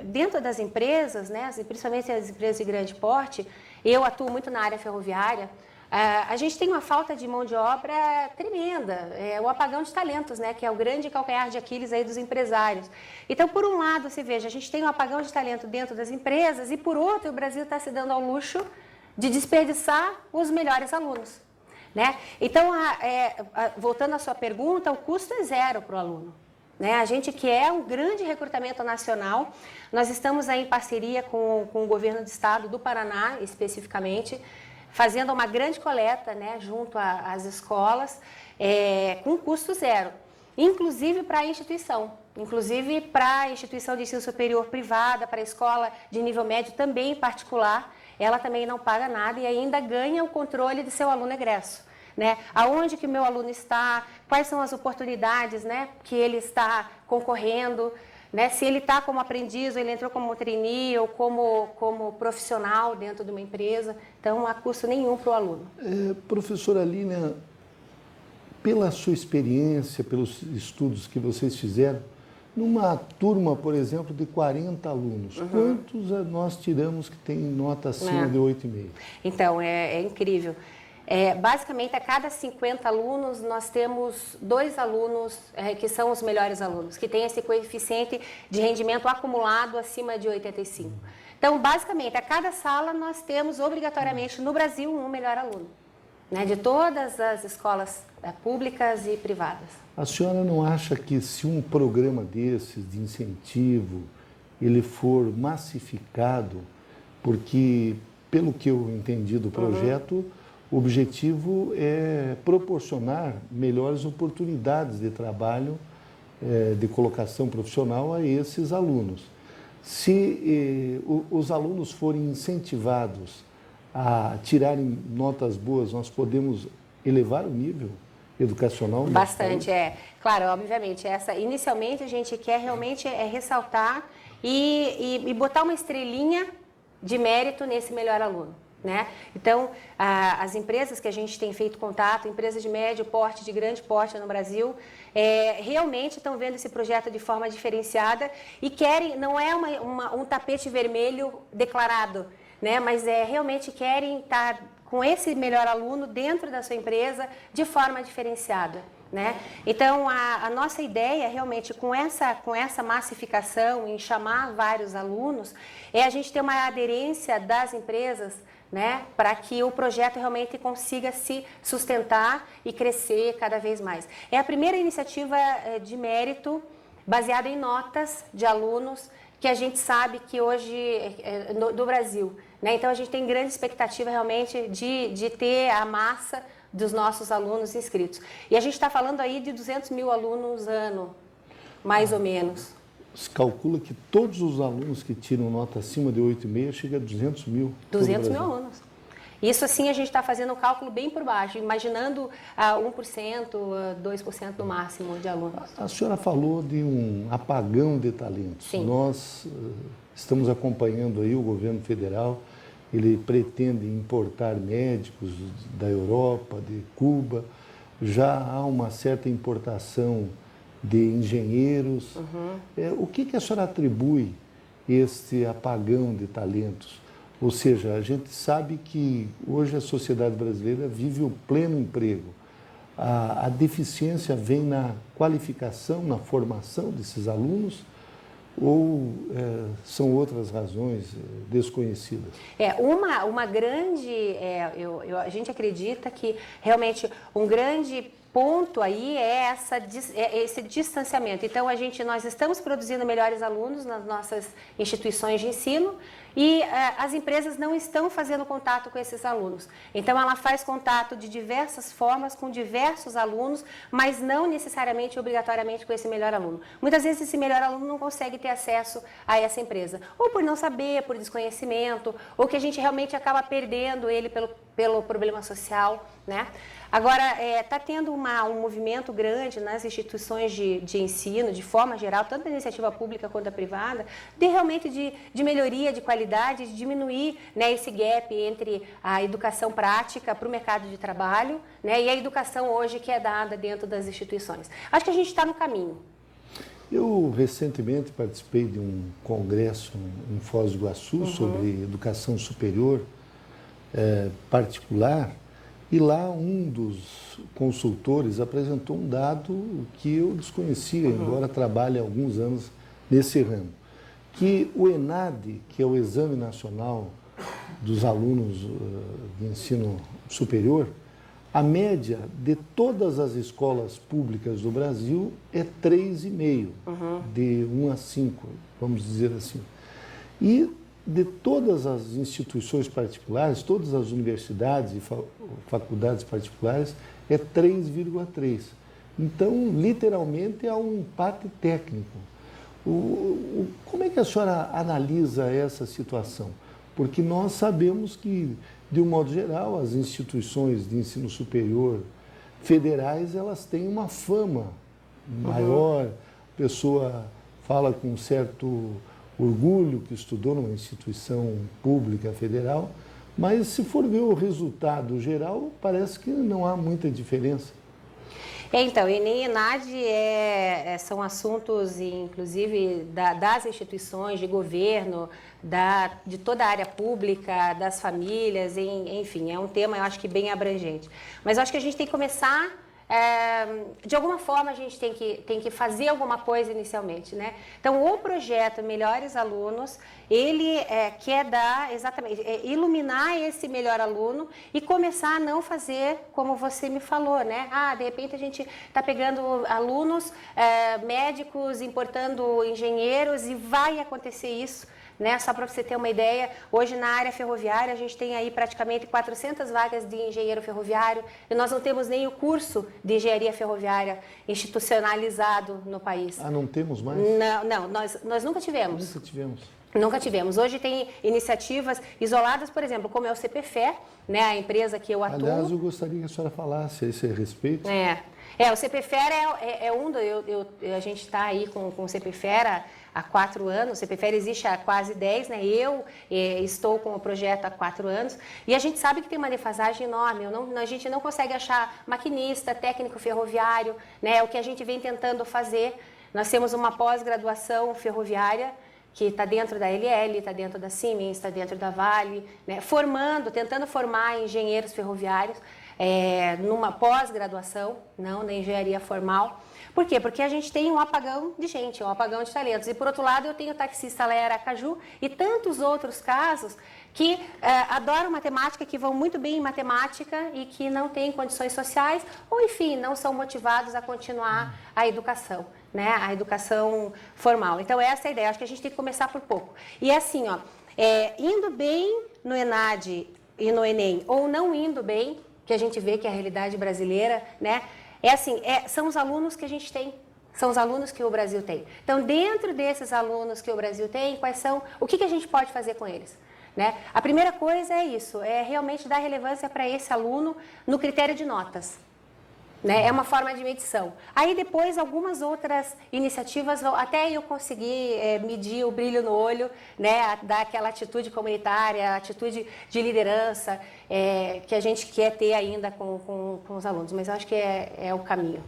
dentro das empresas, né, principalmente as empresas de grande porte, eu atuo muito na área ferroviária, a gente tem uma falta de mão de obra tremenda, o apagão de talentos, né, que é o grande calcanhar de Aquiles aí dos empresários. Então, por um lado, você veja, a gente tem um apagão de talento dentro das empresas e, por outro, o Brasil está se dando ao luxo de desperdiçar os melhores alunos, né? Então, voltando à sua pergunta, o custo é zero para o aluno. Né? A gente quer um grande recrutamento nacional, nós estamos aí em parceria com o governo do estado do Paraná, especificamente, fazendo uma grande coleta, né, junto às escolas, com custo zero, inclusive para a instituição, inclusive para a instituição de ensino superior privada, para a escola de nível médio também particular, ela também não paga nada e ainda ganha o controle de seu aluno egresso. Né? Aonde que o meu aluno está, quais são as oportunidades, né, que ele está concorrendo, né? Se ele está como aprendiz, ou ele entrou como trainee ou como profissional dentro de uma empresa, então não há custo nenhum para o aluno. Professora Línia, pela sua experiência, pelos estudos que vocês fizeram, numa turma, por exemplo, de 40 alunos, quantos nós tiramos que tem nota acima de 8,5? Então, é incrível. Basicamente, a cada 50 alunos, nós temos 2 alunos que são os melhores alunos, que têm esse coeficiente de rendimento acumulado acima de 85. Então, basicamente, a cada sala, nós temos obrigatoriamente no Brasil um melhor aluno, né, de todas as escolas públicas e privadas. A senhora não acha que se um programa desses de incentivo, ele for massificado, porque, pelo que eu entendi do projeto, o objetivo é proporcionar melhores oportunidades de trabalho, de colocação profissional a esses alunos. Se os alunos forem incentivados a tirarem notas boas, nós podemos elevar o nível educacional? Bastante, Claro, obviamente, inicialmente a gente quer realmente ressaltar e botar uma estrelinha de mérito nesse melhor aluno. Né? Então, as empresas que a gente tem feito contato, empresas de médio porte, de grande porte no Brasil, realmente estão vendo esse projeto de forma diferenciada e querem, não é um tapete vermelho declarado, né? Mas realmente querem estar com esse melhor aluno dentro da sua empresa de forma diferenciada. Né? Então, a nossa ideia realmente com essa massificação em chamar vários alunos é a gente ter uma aderência das empresas, né, para que o projeto realmente consiga se sustentar e crescer cada vez mais. É a primeira iniciativa de mérito baseada em notas de alunos que a gente sabe que hoje do Brasil. Né? Então, a gente tem grande expectativa realmente de ter a massa dos nossos alunos inscritos. E a gente está falando aí de 200 mil alunos ano, mais ou menos. Se calcula que todos os alunos que tiram nota acima de 8,5 chega a 200 mil. 200 mil alunos. Isso, assim, a gente está fazendo um cálculo bem por baixo, imaginando 1%, 2% no máximo de alunos. A senhora falou de um apagão de talentos. Sim. Nós estamos acompanhando aí o governo federal, ele pretende importar médicos da Europa, de Cuba, já há uma certa importação de engenheiros. O que a senhora atribui este apagão de talentos? Ou seja, a gente sabe que hoje a sociedade brasileira vive o pleno emprego. A deficiência vem na qualificação, na formação desses alunos ou são outras razões desconhecidas? Uma grande... a gente acredita que realmente um grande ponto aí é esse distanciamento. Então, nós estamos produzindo melhores alunos nas nossas instituições de ensino e as empresas não estão fazendo contato com esses alunos. Então, ela faz contato de diversas formas com diversos alunos, mas não necessariamente, obrigatoriamente, com esse melhor aluno. Muitas vezes, esse melhor aluno não consegue ter acesso a essa empresa, ou por não saber, por desconhecimento, ou que a gente realmente acaba perdendo ele pelo problema social, né? Agora, está tendo um movimento grande nas instituições de ensino, de forma geral, tanto da iniciativa pública quanto da privada, realmente de melhoria de qualidade, de diminuir, né, esse gap entre a educação prática para o mercado de trabalho, né, e a educação hoje que é dada dentro das instituições. Acho que a gente está no caminho. Eu recentemente participei de um congresso em Foz do Iguaçu sobre educação superior particular, e lá um dos consultores apresentou um dado que eu desconhecia, embora trabalhe há alguns anos nesse ramo, que o ENAD, que é o Exame Nacional dos Alunos de Ensino Superior, a média de todas as escolas públicas do Brasil é 3,5, de 1 a 5, vamos dizer assim. E de todas as instituições particulares, todas as universidades e faculdades particulares, é 3,3. Então, literalmente, há um empate técnico. Como é que a senhora analisa essa situação? Porque nós sabemos que, de um modo geral, as instituições de ensino superior federais, elas têm uma fama maior, a pessoa fala com certo orgulho que estudou numa instituição pública federal, mas se for ver o resultado geral, parece que não há muita diferença. Então, Enem e ENAD são assuntos, inclusive, das instituições de governo, de toda a área pública, das famílias, enfim, é um tema, eu acho que bem abrangente. Mas eu acho que a gente tem que começar, de alguma forma, a gente tem que fazer alguma coisa inicialmente, né? Então, o projeto Melhores Alunos, ele quer dar, exatamente, iluminar esse melhor aluno e começar a não fazer como você me falou, né? De repente a gente está pegando alunos médicos, importando engenheiros e vai acontecer isso. Né? Só para você ter uma ideia, hoje na área ferroviária a gente tem aí praticamente 400 vagas de engenheiro ferroviário e nós não temos nem o curso de engenharia ferroviária institucionalizado no país. Não temos mais? Não, nós nunca tivemos. Nunca tivemos. Hoje tem iniciativas isoladas, por exemplo, como é o CPFE, né, a empresa que eu atuo. Aliás, eu gostaria que a senhora falasse a esse respeito. O CPFERA a gente está aí com o CPFERA há 4 anos, o CPFERA existe há quase 10, né? Eu estou com o projeto há 4 anos e a gente sabe que tem uma defasagem enorme, a gente não consegue achar maquinista, técnico ferroviário, né? É o que a gente vem tentando fazer. Nós temos uma pós-graduação ferroviária que está dentro da LL, está dentro da Siemens, está dentro da Vale, né? Tentando formar engenheiros ferroviários, numa pós-graduação, não na engenharia formal. Por quê? Porque a gente tem um apagão de gente, um apagão de talentos. E, por outro lado, eu tenho o taxista lá em Aracaju e tantos outros casos que adoram matemática, que vão muito bem em matemática e que não têm condições sociais ou, enfim, não são motivados a continuar a educação, né? A educação formal. Então, essa é a ideia. Acho que a gente tem que começar por pouco. E assim, indo bem no ENAD e no Enem ou não indo bem, que a gente vê que é a realidade brasileira, né? São os alunos que a gente tem, são os alunos que o Brasil tem. Então, dentro desses alunos que o Brasil tem, o que a gente pode fazer com eles? Né? A primeira coisa é isso, é realmente dar relevância para esse aluno no critério de notas. Né? É uma forma de medição. Aí depois algumas outras iniciativas, até eu conseguir medir o brilho no olho, né? Dar aquela atitude comunitária, atitude de liderança que a gente quer ter ainda com os alunos. Mas eu acho que é o caminho.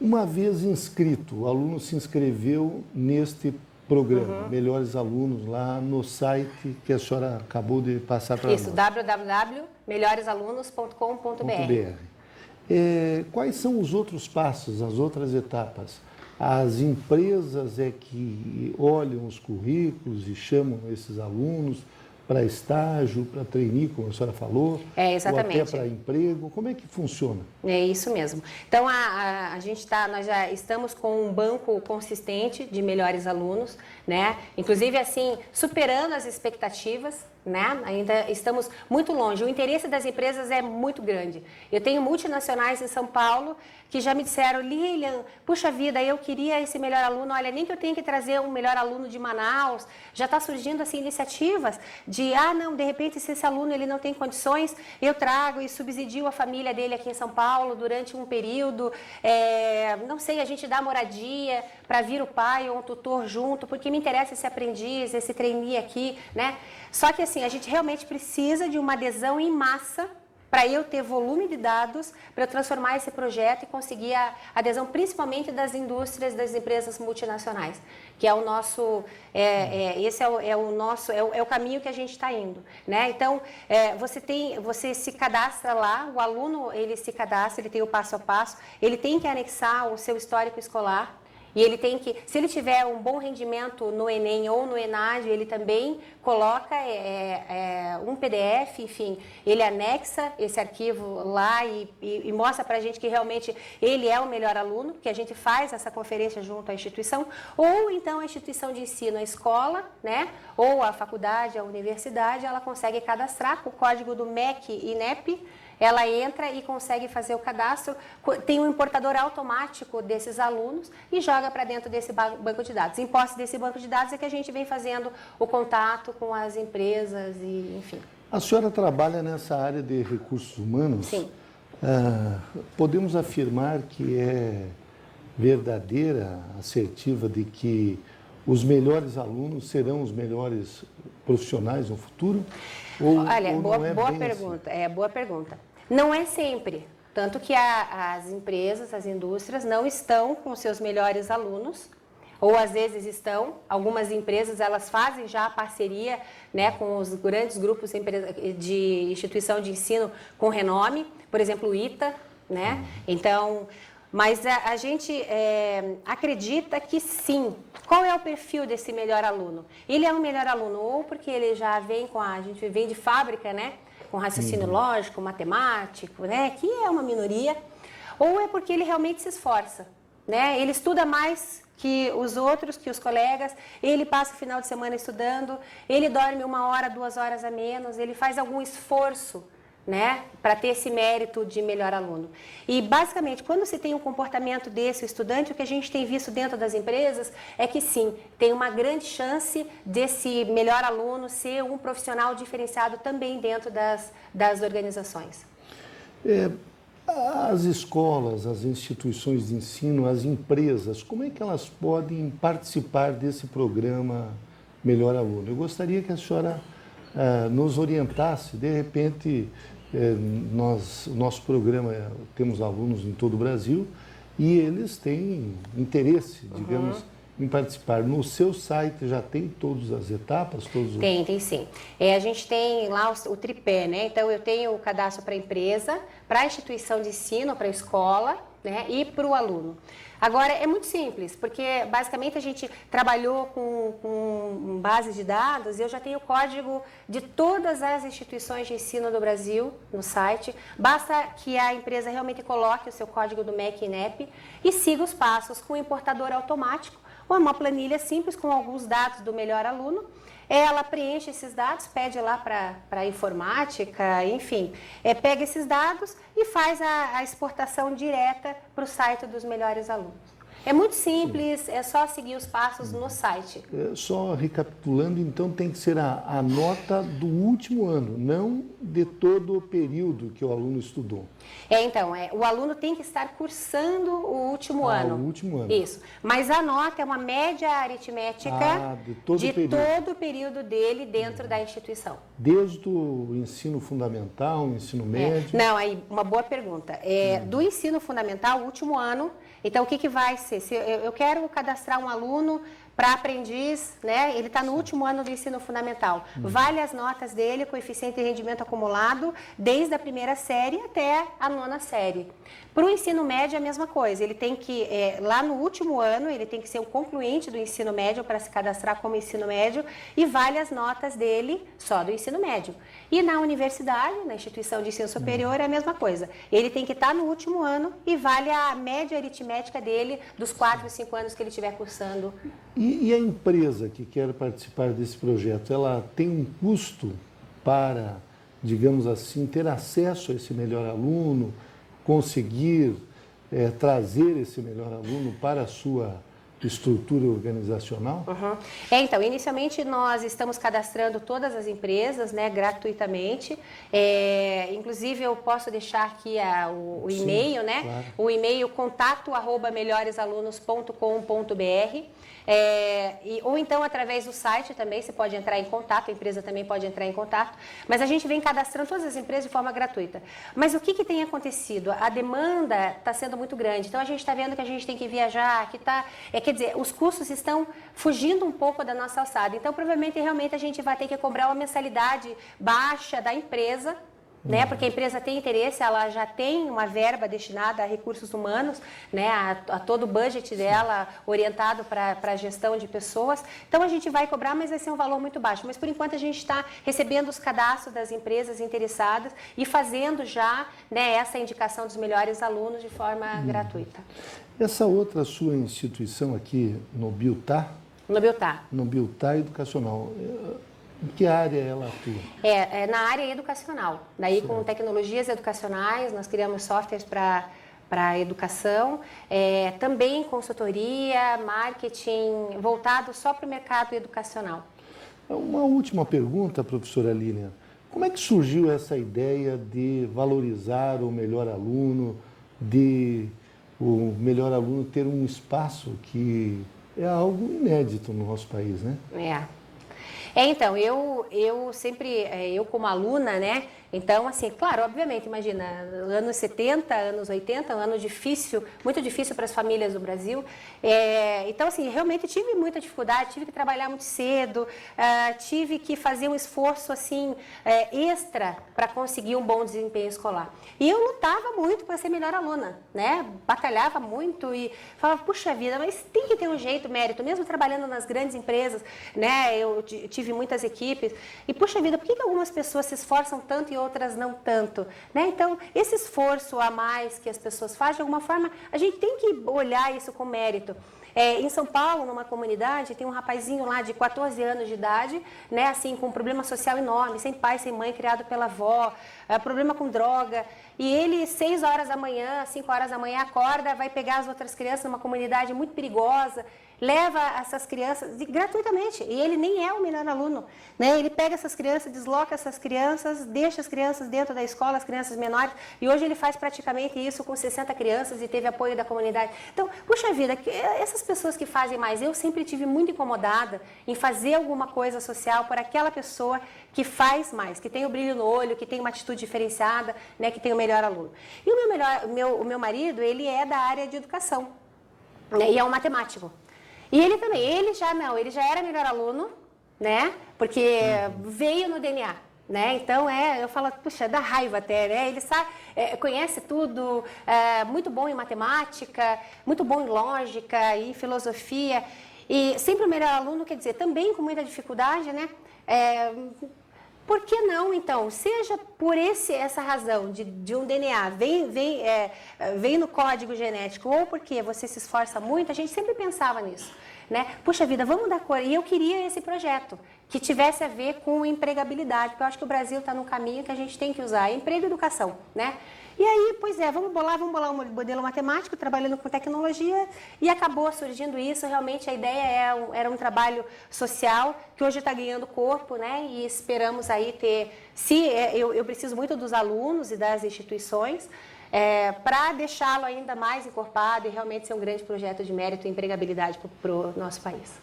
Uma vez inscrito, o aluno se inscreveu neste programa, Melhores Alunos, lá no site que a senhora acabou de passar para nós. Isso, www.melhoresalunos.com.br. Quais são os outros passos, as outras etapas? As empresas que olham os currículos e chamam esses alunos para estágio, para trainee, como a senhora falou, exatamente. Ou até para emprego. Como é que funciona? É isso mesmo. Então, nós já estamos com um banco consistente de melhores alunos, né? Inclusive, assim, superando as expectativas, né? Ainda estamos muito longe. O interesse das empresas é muito grande. Eu tenho multinacionais em São Paulo que já me disseram, Lilian, puxa vida, eu queria esse melhor aluno, olha, nem que eu tenha que trazer um melhor aluno de Manaus, já está surgindo assim iniciativas de, não, de repente se esse aluno ele não tem condições, eu trago e subsidio a família dele aqui em São Paulo durante um período, não sei, a gente dá moradia para vir o pai ou um tutor junto, porque me interessa esse aprendiz, esse trainee aqui, né? Só que assim, a gente realmente precisa de uma adesão em massa para eu ter volume de dados, para eu transformar esse projeto e conseguir a adesão principalmente das indústrias, das empresas multinacionais, que é o nosso, esse é o caminho que a gente está indo, né? Então, você se cadastra lá, o aluno ele se cadastra, ele tem o passo a passo, ele tem que anexar o seu histórico escolar. E ele tem que, se ele tiver um bom rendimento no Enem ou no ENAD, ele também coloca um PDF, enfim, ele anexa esse arquivo lá e mostra para a gente que realmente ele é o melhor aluno, que a gente faz essa conferência junto à instituição, ou então a instituição de ensino, a escola, né, ou a faculdade, a universidade, ela consegue cadastrar com o código do MEC e INEP, ela entra e consegue fazer o cadastro, tem um importador automático desses alunos e joga para dentro desse banco de dados. Em posse desse banco de dados é que a gente vem fazendo o contato com as empresas e, enfim. A senhora trabalha nessa área de recursos humanos? Sim. Podemos afirmar que é verdadeira, assertiva, de que os melhores alunos serão os melhores profissionais no futuro? Olha, boa pergunta. Assim? Boa pergunta. Não é sempre. Tanto que as empresas, as indústrias não estão com seus melhores alunos, ou às vezes estão. Algumas empresas elas fazem já a parceria, né, com os grandes grupos de instituição de ensino com renome, por exemplo, o ITA, né? Então, mas a gente acredita que sim. Qual é o perfil desse melhor aluno? Ele é um melhor aluno ou porque ele já vem a gente vem de fábrica, né? Com raciocínio lógico, matemático, né? Que é uma minoria. Ou é porque ele realmente se esforça, né? Ele estuda mais que os outros, que os colegas, ele passa o final de semana estudando, ele dorme 1 hora, 2 horas a menos, ele faz algum esforço, né, para ter esse mérito de melhor aluno. E, basicamente, quando se tem um comportamento desse, o estudante, o que a gente tem visto dentro das empresas é que, sim, tem uma grande chance desse melhor aluno ser um profissional diferenciado também dentro das organizações. As escolas, as instituições de ensino, as empresas, como é que elas podem participar desse programa Melhor Aluno? Eu gostaria que a senhora nos orientasse, de repente... nosso programa, temos alunos em todo o Brasil e eles têm interesse, digamos, em participar. No seu site já tem todas as etapas? Tem sim. A gente tem lá o tripé, né? Então, eu tenho o cadastro para a empresa, para a instituição de ensino, para a escola, né? E para o aluno. Agora, é muito simples, porque basicamente a gente trabalhou com bases de dados e eu já tenho o código de todas as instituições de ensino do Brasil no site. Basta que a empresa realmente coloque o seu código do MEC e INEP e siga os passos com o importador automático ou uma planilha simples com alguns dados do melhor aluno. Ela preenche esses dados, pede lá para a informática, enfim, pega esses dados e faz a exportação direta para o site dos melhores alunos. É muito simples, é só seguir os passos no site. Só recapitulando, então tem que ser a nota do último ano, não de todo o período que o aluno estudou. Então, o aluno tem que estar cursando o último ano. O último ano. Isso. Mas a nota é uma média aritmética de todo o período dele dentro da instituição. Desde o ensino fundamental, o ensino médio? Não, aí uma boa pergunta. Do ensino fundamental, o último ano, então o que vai ser? Se eu quero cadastrar um aluno para aprendiz, né? Ele está no último ano do ensino fundamental. Vale as notas dele, coeficiente de rendimento acumulado, desde a primeira série até a 9ª série. Para o ensino médio é a mesma coisa. Ele tem que, lá no último ano, ele tem que ser um concluinte do ensino médio para se cadastrar como ensino médio e vale as notas dele só do ensino médio. E na universidade, na instituição de ensino superior, é a mesma coisa. Ele tem que estar no último ano e vale a média aritmética dele dos 4 e 5 anos que ele estiver cursando. E a empresa que quer participar desse projeto, ela tem um custo para, digamos assim, ter acesso a esse melhor aluno, conseguir trazer esse melhor aluno para a sua estrutura organizacional? Uhum. Então, inicialmente nós estamos cadastrando todas as empresas, né, gratuitamente. Inclusive, eu posso deixar aqui o e-mail, né? Claro. O e-mail contato@melhoresalunos.com.br. Ou então através do site também, você pode entrar em contato, a empresa também pode entrar em contato, mas a gente vem cadastrando todas as empresas de forma gratuita. Mas o que tem acontecido? A demanda está sendo muito grande, então a gente está vendo que a gente tem que viajar, quer dizer, os custos estão fugindo um pouco da nossa alçada, então provavelmente realmente a gente vai ter que cobrar uma mensalidade baixa da empresa, né? Porque a empresa tem interesse, ela já tem uma verba destinada a recursos humanos, né? a todo o budget dela orientado para a gestão de pessoas. Então, a gente vai cobrar, mas vai ser um valor muito baixo. Mas, por enquanto, a gente está recebendo os cadastros das empresas interessadas e fazendo já, né, essa indicação dos melhores alunos de forma gratuita. Essa outra sua instituição aqui, no Biotá? No Biotá Educacional. Em que área ela atua? Na área educacional. Daí, com tecnologias educacionais, nós criamos softwares para a educação, também consultoria, marketing, voltado só para o mercado educacional. Uma última pergunta, professora Lilian. Como é que surgiu essa ideia de valorizar o melhor aluno, de o melhor aluno ter um espaço que é algo inédito no nosso país, né? Então, eu sempre, eu como aluna, né? Então, assim, claro, obviamente, imagina, anos 70, anos 80, um ano difícil, muito difícil para as famílias do Brasil. Então, assim, realmente tive muita dificuldade, tive que trabalhar muito cedo, tive que fazer um esforço, assim, extra para conseguir um bom desempenho escolar. E eu lutava muito para ser melhor aluna, né? Batalhava muito e falava, puxa vida, mas tem que ter um jeito, mérito, mesmo trabalhando nas grandes empresas, né? Eu tive muitas equipes e, puxa vida, por que algumas pessoas se esforçam tanto e outras não tanto, né? Então, esse esforço a mais que as pessoas fazem, de alguma forma, a gente tem que olhar isso com mérito. Em São Paulo, numa comunidade, tem um rapazinho lá de 14 anos de idade, né, assim, com um problema social enorme, sem pai, sem mãe, criado pela avó, problema com droga. E ele, 6 horas da manhã, 5 horas da manhã, acorda, vai pegar as outras crianças numa comunidade muito perigosa, leva essas crianças gratuitamente, e ele nem é o melhor aluno, né? Ele pega essas crianças, desloca essas crianças, deixa as crianças dentro da escola, as crianças menores, e hoje ele faz praticamente isso com 60 crianças e teve apoio da comunidade. Então, puxa vida, essas pessoas que fazem mais, eu sempre tive muito incomodada em fazer alguma coisa social por aquela pessoa que faz mais, que tem o brilho no olho, que tem uma atitude diferenciada, né, que tem o melhor aluno. E o meu marido, ele é da área de educação, né, e é um matemático. E ele também, ele já era melhor aluno, né? Porque veio no DNA, né? Então, eu falo, puxa, dá raiva até, né? Ele sabe, conhece tudo, muito bom em matemática, muito bom em lógica e filosofia. E sempre o melhor aluno, quer dizer, também com muita dificuldade, né? Por que não, então? Seja por essa razão de um DNA, vem no código genético, ou porque você se esforça muito, a gente sempre pensava nisso, né? Puxa vida, vamos dar cor. E eu queria esse projeto, que tivesse a ver com empregabilidade, porque eu acho que o Brasil está num caminho que a gente tem que usar, emprego e educação, né? E aí, vamos bolar um modelo matemático, trabalhando com tecnologia, e acabou surgindo isso. Realmente, a ideia era um trabalho social, que hoje está ganhando corpo, né? E esperamos aí ter... Eu preciso muito dos alunos e das instituições, para deixá-lo ainda mais encorpado e realmente ser um grande projeto de mérito e empregabilidade para o nosso país.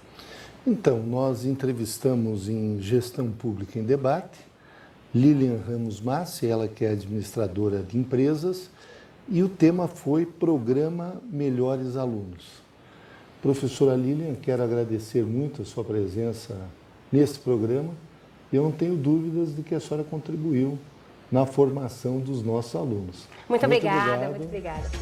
Então, nós entrevistamos em Gestão Pública em Debate Lilian Ramos Massi, ela que é administradora de empresas, e o tema foi Programa Melhores Alunos. Professora Lilian, quero agradecer muito a sua presença nesse programa. Eu não tenho dúvidas de que a senhora contribuiu na formação dos nossos alunos. Muito obrigada. Eu que agradeço.